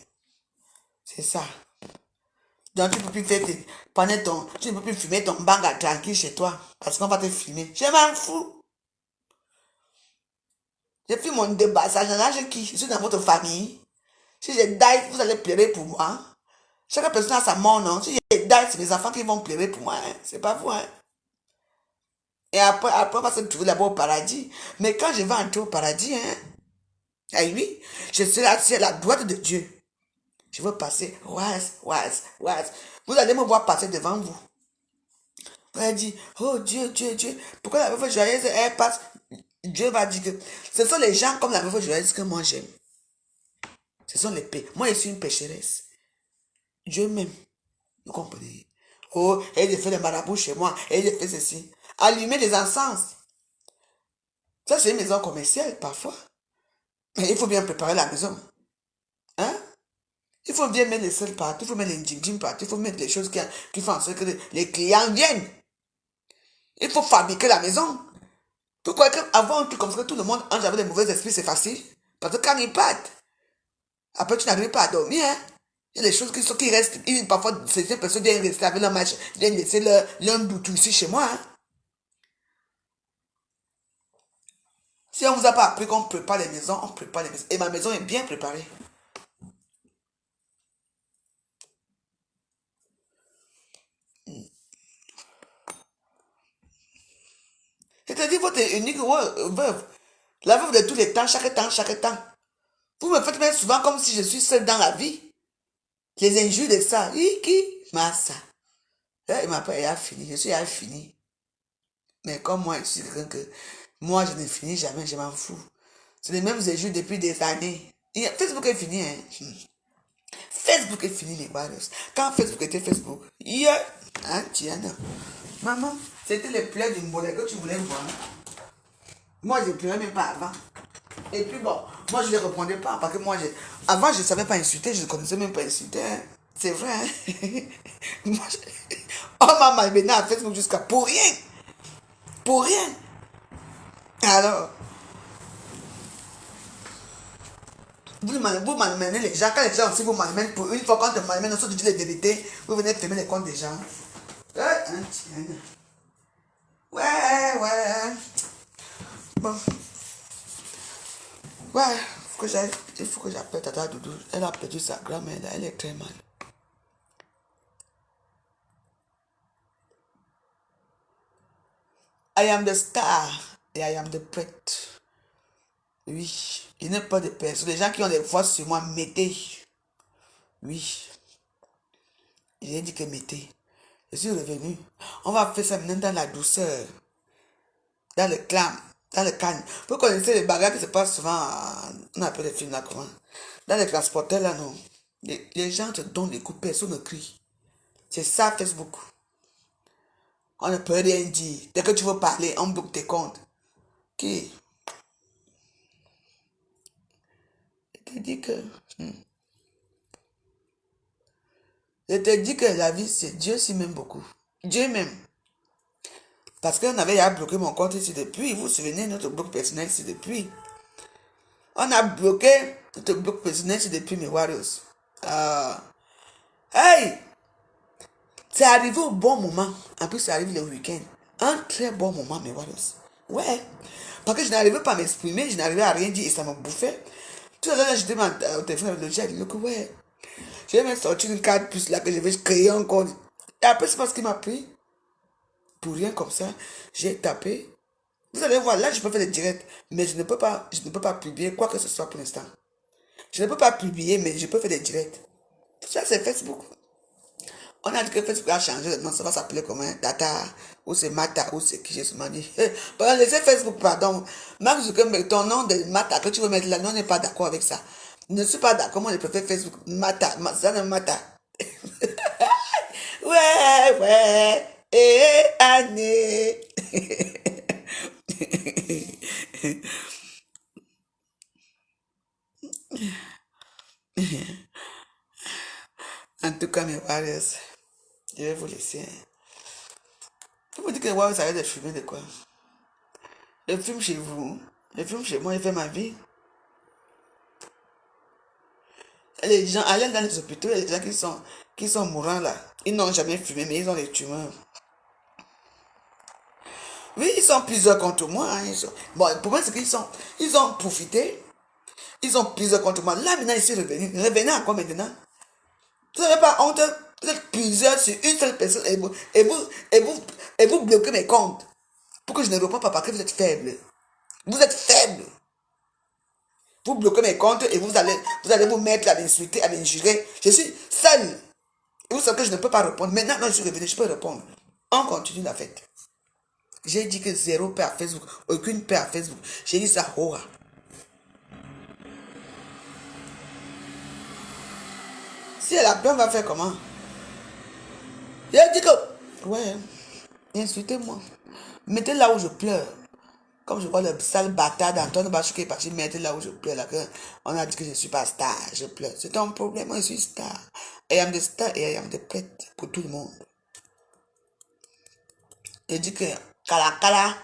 C'est ça. Donc tu ne peux plus faire tu ne peux plus fumer ton bang tranquille chez toi. Parce qu'on va te filmer. Je m'en fous. J'ai fait mon débat, ça n'engage qui? Je suis dans votre famille. Si je die, vous allez pleurer pour moi. Chaque personne a sa mort, non? Si je die, c'est mes enfants qui vont pleurer pour moi. C'est pas vous. Et après, on va se trouver là-bas au paradis. Mais quand je vais entrer au paradis, ah oui, je serai assis à la droite de Dieu. Je veux passer. Vous allez me voir passer devant vous. Vous allez dire, oh Dieu. Pourquoi la veuve joyeuse, elle passe? Dieu va dire que ce sont les gens comme la veuve joyeuse que moi j'aime. Ce sont les pécheurs. Moi je suis une pécheresse. Dieu m'aime. Vous comprenez? Oh, elle fait les marabouts chez moi. Elle fait ceci. Allumer les encens. Ça c'est une maison commerciale parfois. Mais il faut bien préparer la maison. Il faut bien mettre les sels partout. Il faut mettre les djinjim partout. Il faut mettre les choses qui font en sorte que les clients viennent. Il faut fabriquer la maison. Pourquoi avant un truc comme ça, que tout le monde ange avec les mauvais esprits, c'est facile? Parce que quand ils partent, après tu n'arrives pas à dormir. Il y a des choses qui restent. Parfois, ces personnes viennent rester avec leur match, viennent laisser leur doutou ici chez moi. Si on ne vous a pas appris qu'on prépare les maisons, on prépare les maisons. Et ma maison est bien préparée. C'est-à-dire, votre unique veuve. La veuve de tous les temps, chaque temps. Vous me faites même souvent comme si je suis seule dans la vie. Les injures de ça. Qui? Massa. Il m'a pas, il a fini. Je suis fini. Mais comme moi, je suis quelqu'un que. Moi, je ne finis jamais, je m'en fous. C'est les mêmes injures depuis des années. Facebook est fini, hein. Facebook est fini, les barres. Quand Facebook était Facebook, yeah, hein, Tiana. Maman, c'était les plaies du mollet que tu voulais voir. Moi, je ne pleurais même pas avant. Et puis bon, moi je ne les reprenais pas parce que moi, avant je ne savais pas insulter, je ne connaissais même pas insulter. Hein. C'est vrai. Hein? Moi, on m'a malmené à Facebook jusqu'à pour rien. Pour rien. Alors, vous malmenez les gens. Quand les gens aussi vous malmènent pour une fois, quand te malmènent, on dit les vérités, vous venez fermer les comptes des gens. Ouais. Bon. Ouais, il faut que j'appelle Tata Doudou. Elle a perdu sa grand-mère, elle est très mal. I am the star et I am the pret. Oui, il n'y a pas de personne. Les gens qui ont des voix sur moi, mettez. Oui. J'ai dit que mettez. Je suis revenu. On va faire ça maintenant dans la douceur. Dans le calme. Dans le calme. Vous connaissez les bagarres qui se passent souvent. On appelle les films là comment. Dans les transporteurs là, non. Les gens te donnent des coups, personne ne crie. C'est ça Facebook. On ne peut rien dire. Dès que tu veux parler, on bloque tes comptes. Qui? Je te dis que... Je te dis que la vie, c'est Dieu s'y m'aime beaucoup. Dieu m'aime. Parce qu'on avait à bloquer mon compte ici depuis. Vous vous souvenez, notre bloc personnel ici depuis. On a bloqué notre bloc personnel ici depuis mes Warriors. Hey! C'est arrivé au bon moment. En plus, ça arrive le week-end. Un très bon moment, mes Warriors. Ouais. Parce que je n'arrivais pas à m'exprimer, je n'arrivais à rien dire et ça me bouffait. Tout à l'heure, j'étais au téléphone avec le chat, il dit que ouais. Je vais même sortir une carte plus là que je vais créer encore. Et après, c'est parce qu'il m'a pris. Pour rien comme ça, j'ai tapé. Vous allez voir, là, je peux faire des directs, mais je ne peux pas publier quoi que ce soit pour l'instant. Je ne peux pas publier, mais je peux faire des directs. Ça, c'est Facebook. On a dit que Facebook a changé, maintenant ça va s'appeler comment? Data, ou c'est Mata, ou c'est qui, je me dis. Pardon, laissez Facebook, pardon. Mark Zuckerberg, ton nom de Mata que tu veux mettre là, nous on n'est pas d'accord avec ça. Je ne suis pas d'accord, moi je préfère Facebook. Mata, ça n'est Mata. Ouais. Année. En tout cas, mes warriors, je vais vous laisser. Vous me dites que les warriors arrêtent de fumer de quoi? Je fume chez vous, je fume chez moi, je fais ma vie. Les gens, allez dans les hôpitaux, les gens qui sont mourants là, ils n'ont jamais fumé, mais ils ont des tumeurs. Oui, ils sont plusieurs contre moi. Hein, bon, le problème, c'est ils ont profité. Ils ont plusieurs contre moi. Là, maintenant, ils sont revenus. Revenez à quoi maintenant? Vous n'avez pas honte? Vous êtes plusieurs sur une seule personne et vous bloquez mes comptes. Pour que je ne réponds pas parce que vous êtes faible. Vous êtes faible. Vous bloquez mes comptes et vous allez vous mettre à m'insulter, à m'injurer. Je suis seul. Et vous savez que je ne peux pas répondre. Maintenant, non, je suis revenu, je peux répondre. On continue la fête. J'ai dit que 0 paix à Facebook. Aucune paix à Facebook. J'ai dit ça, hoa. Si elle a peur, on va faire comment? J'ai dit que... Ouais. Insultez-moi. Mettez là où je pleure. Comme je vois le sale bâtard d'Antoine Bachou qui est parti mettre là où je pleure. Là, on a dit que je ne suis pas star. Je pleure. C'est un problème. Moi, je suis star. I am the star et I am the prête pour tout le monde. J'ai dit que... Kala.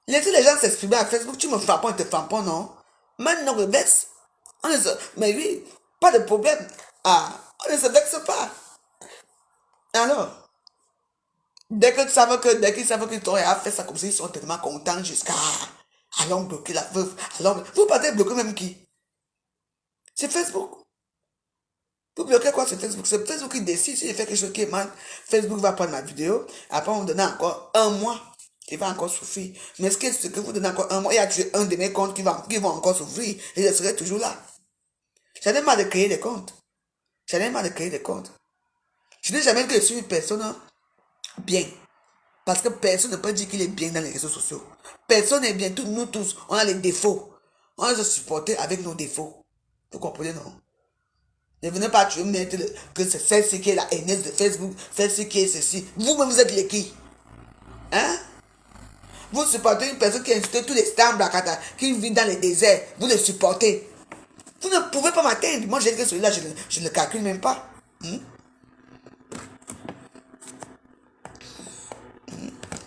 Laissez les gens s'exprimer à Facebook. Tu me frappes, on te frappe, non? Maintenant, on me vexe. Mais oui, pas de problème. On ne se vexe pas. Alors, dès qu'ils savent qu'ils t'ont fait ça comme ça, ils sont tellement contents jusqu'à... Allons bloquer la veuve. Vous partez bloquer même qui? C'est Facebook. Vous bloquez quoi sur Facebook? C'est Facebook qui décide si je fais quelque chose qui est mal. Facebook va prendre ma vidéo. Après, on me donne encore un mois. Il va encore souffrir. Mais ce que vous donnez encore un mois, il y a tué un de mes comptes qui vont encore souffrir. Et je serai toujours là. J'en ai marre de créer des comptes. Je n'ai jamais que je suis une personne bien. Parce que personne ne peut dire qu'il est bien dans les réseaux sociaux. Personne n'est bien. Nous tous, on a les défauts. On va se supporter avec nos défauts. Vous comprenez, non? Ne venez pas toujours mettre que c'est celle-ci qui est la haineuse de Facebook, celle-ci qui est ceci. Vous-même, vous êtes les qui? Hein? Vous supportez une personne qui a insulté tous les stars Blakata, qui vit dans les déserts. Vous le supportez. Vous ne pouvez pas m'atteindre. Moi, j'ai dit que celui-là, je ne le calcule même pas.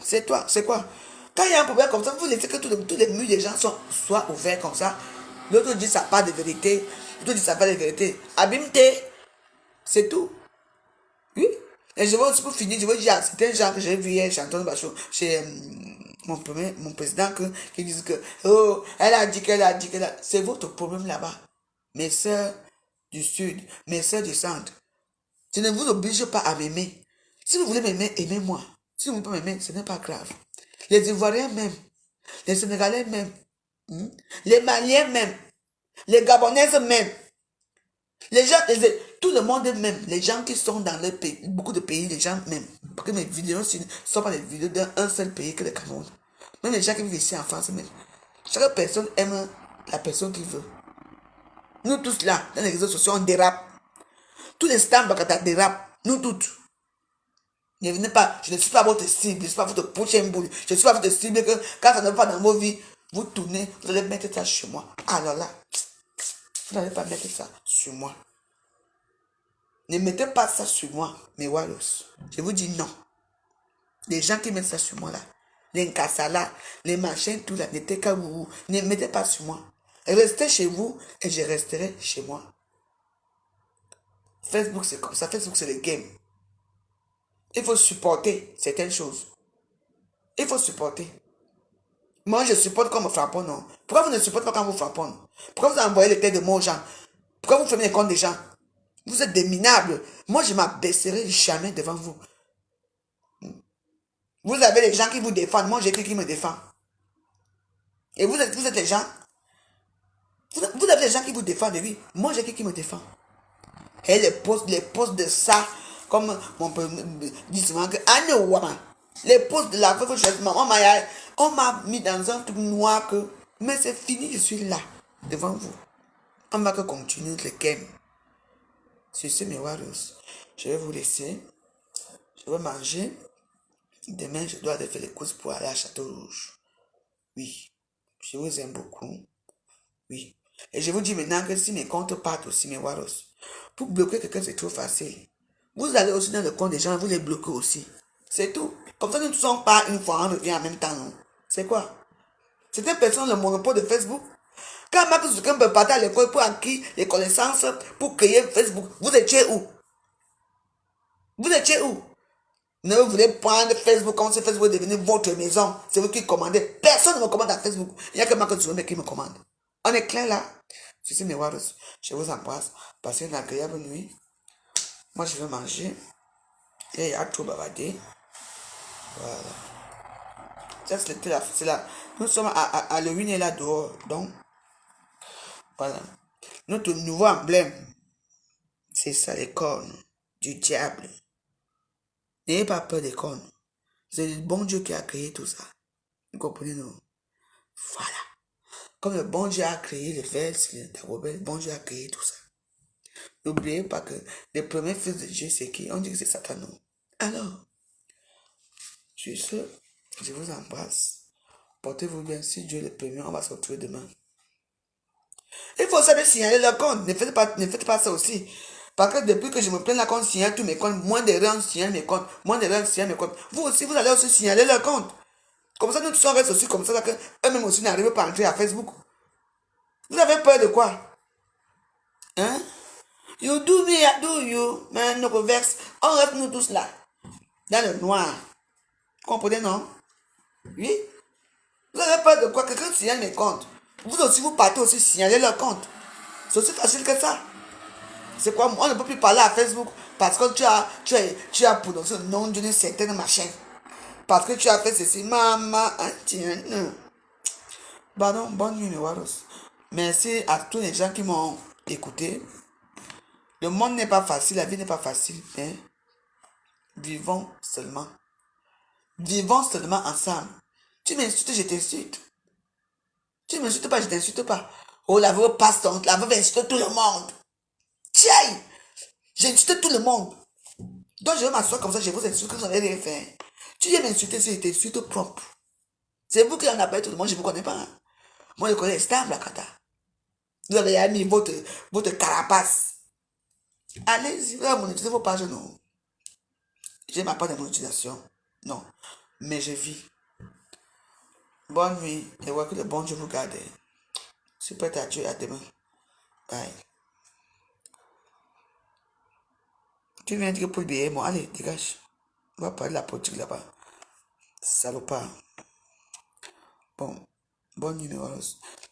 C'est toi, c'est quoi? Quand il y a un problème comme ça, vous laissez que tous les murs des gens soient ouverts comme ça. L'autre dit ça pas de vérité. L'autre dit ça pas de vérité. Abimte, c'est tout. Oui. Et je vais aussi pour finir, je vais dire, c'était un genre que j'ai vu hier chez Antoine Bachot, chez mon président, qui dit que, oh, elle a dit qu'elle a dit qu'elle a. C'est votre problème là-bas. Mes soeurs du sud, mes soeurs du centre. Je ne vous oblige pas à m'aimer. Si vous voulez m'aimer, aimez-moi. Si vous ne voulez pas m'aimer, ce n'est pas grave. Les Ivoiriens même, les Sénégalais même, les Maliens même, les Gabonaises même, les gens, tout le monde même, les gens qui sont dans le pays, beaucoup de pays, les gens même, parce que mes vidéos ne sont pas des vidéos d'un seul pays que le Cameroun. Même les gens qui vivent ici en France même. Chaque personne aime la personne qu'il veut. Nous tous là, dans les réseaux sociaux, on dérape. Tous les stars dérapent. Nous toutes. Ne venez pas, je ne suis pas votre cible, je ne suis pas votre prochaine boule. Je ne suis pas votre cible que quand ça ne va pas dans vos vies, vous tournez, vous allez mettre ça sur moi. Alors là, vous n'allez pas mettre ça sur moi. Ne mettez pas ça sur moi, mes Wallos. Je vous dis non. Les gens qui mettent ça sur moi là, les Nkassala, les machins, tout là, ne mettez pas sur moi. Restez chez vous et je resterai chez moi. Facebook c'est comme ça, Facebook c'est le game. Il faut supporter certaines choses. Il faut supporter. Moi, je supporte quand on me frappe, non. Pourquoi vous ne supportez pas quand vous frappez? Pourquoi vous envoyez les têtes de mots aux gens? Pourquoi vous fermez les comptes des gens? Vous êtes des minables. Moi, je ne m'abaisserai jamais devant vous. Vous avez les gens qui vous défendent. Moi, j'ai qui me défend. Et vous êtes les gens. Vous avez les gens qui vous défendent, oui. Moi, j'ai qui me défend. Et les postes de ça, comme mon père dit souvent que les postes de la veuve on m'a mis dans un truc noir que, mais c'est fini, je suis là, devant vous. On va que continuer le game. Sur ce, mes warriors, je vais vous laisser. Je vais manger. Demain, je dois aller faire les courses pour aller à Château-Rouge. Oui, je vous aime beaucoup. Oui. Et je vous dis maintenant que si mes comptes partent aussi, mes warriors, pour bloquer quelqu'un, c'est trop facile. Vous allez aussi dans le compte des gens, vous les bloquez aussi. C'est tout. Comme ça, nous ne sommes pas une fois, on revient en même temps. Non? C'est quoi? C'était personne le monopole de Facebook. Quand Mark Zuckerberg peut partir à l'école pour acquérir les connaissances, pour créer Facebook, vous étiez où? Vous étiez où? Ne voulez prendre Facebook comme si Facebook est devenu votre maison. C'est vous qui commandez. Personne ne me commande à Facebook. Il n'y a que Mark Zuckerberg qui me commande. On est clair là? Je suis mes warriors. Je vous embrasse. Passez une agréable nuit. Moi, je vais manger. Et il y a tout bavardé. Voilà. Ça, c'est là. Nous sommes à Halloween et là dehors. Donc, voilà. Notre nouveau emblème, c'est ça, les cornes du diable. N'ayez pas peur des cornes. C'est le bon Dieu qui a créé tout ça. Vous comprenez, non? Voilà. Comme le bon Dieu a créé les vers, le bon Dieu a créé tout ça. N'oubliez pas que les premiers fils de Dieu, c'est qui? On dit que c'est Satan. Alors, sur ce, je vous embrasse. Portez-vous bien. Si Dieu le permet, on va se retrouver demain. Il faut savoir signaler le compte. Ne faites pas ça aussi. Parce que depuis que je me plains là, qu'on signale tous mes comptes, moins de rien signale mes comptes, moins de rien signale mes comptes. Vous aussi, vous allez aussi signaler le compte. Comme ça, nous tous on reste aussi comme ça, eux-mêmes aussi n'arrivent pas à entrer à Facebook. Vous avez peur de quoi? Hein? You do me, I do you. Mais no vex. On reste nous tous là. Dans le noir. Vous comprenez, non? Oui? Vous avez peur de quoi? Quelqu'un signale mes comptes. Vous aussi, vous partez aussi signaler leur compte. C'est aussi facile que ça. C'est quoi? On ne peut plus parler à Facebook parce que tu as prononcé le nom d'une certaine machin. Parce que tu as fait ceci. Maman, tiens. Pardon, bonne nuit, mes warros. Merci à tous les gens qui m'ont écouté. Le monde n'est pas facile, la vie n'est pas facile. Hein? Vivons seulement. Vivons seulement ensemble. Tu m'insultes, je t'insulte. Tu m'insultes pas, je t'insulte pas. Oh, la veuve passe donc, la veuve insulte tout le monde. Tiens, j'insulte tout le monde. Donc je vais m'asseoir comme ça, je vous insulte que vous n'avez rien fait. Tu viens m'insulter si je t'insulte propre. C'est vous qui en appelez tout le monde, je ne vous connais pas. Hein. Moi, je connais stable, la kata. Vous avez mis votre carapace. Allez-y, vous avez monétiser vos pages, non. Je n'ai pas de monétisation. Non. Mais je vis. Bonne nuit. Et ouais, que le bon Dieu vous garde. Super à Dieu, à demain. Bye. Tu viens dire pour le billet, moi. Allez, dégage. On va parler de la politique là-bas. Salopard. Bon. Bonne nuit,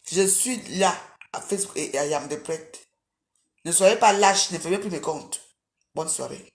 je suis là à Facebook et à Yam de Prête. Ne soyez pas lâche, ne faites plus mes comptes. Bonne soirée.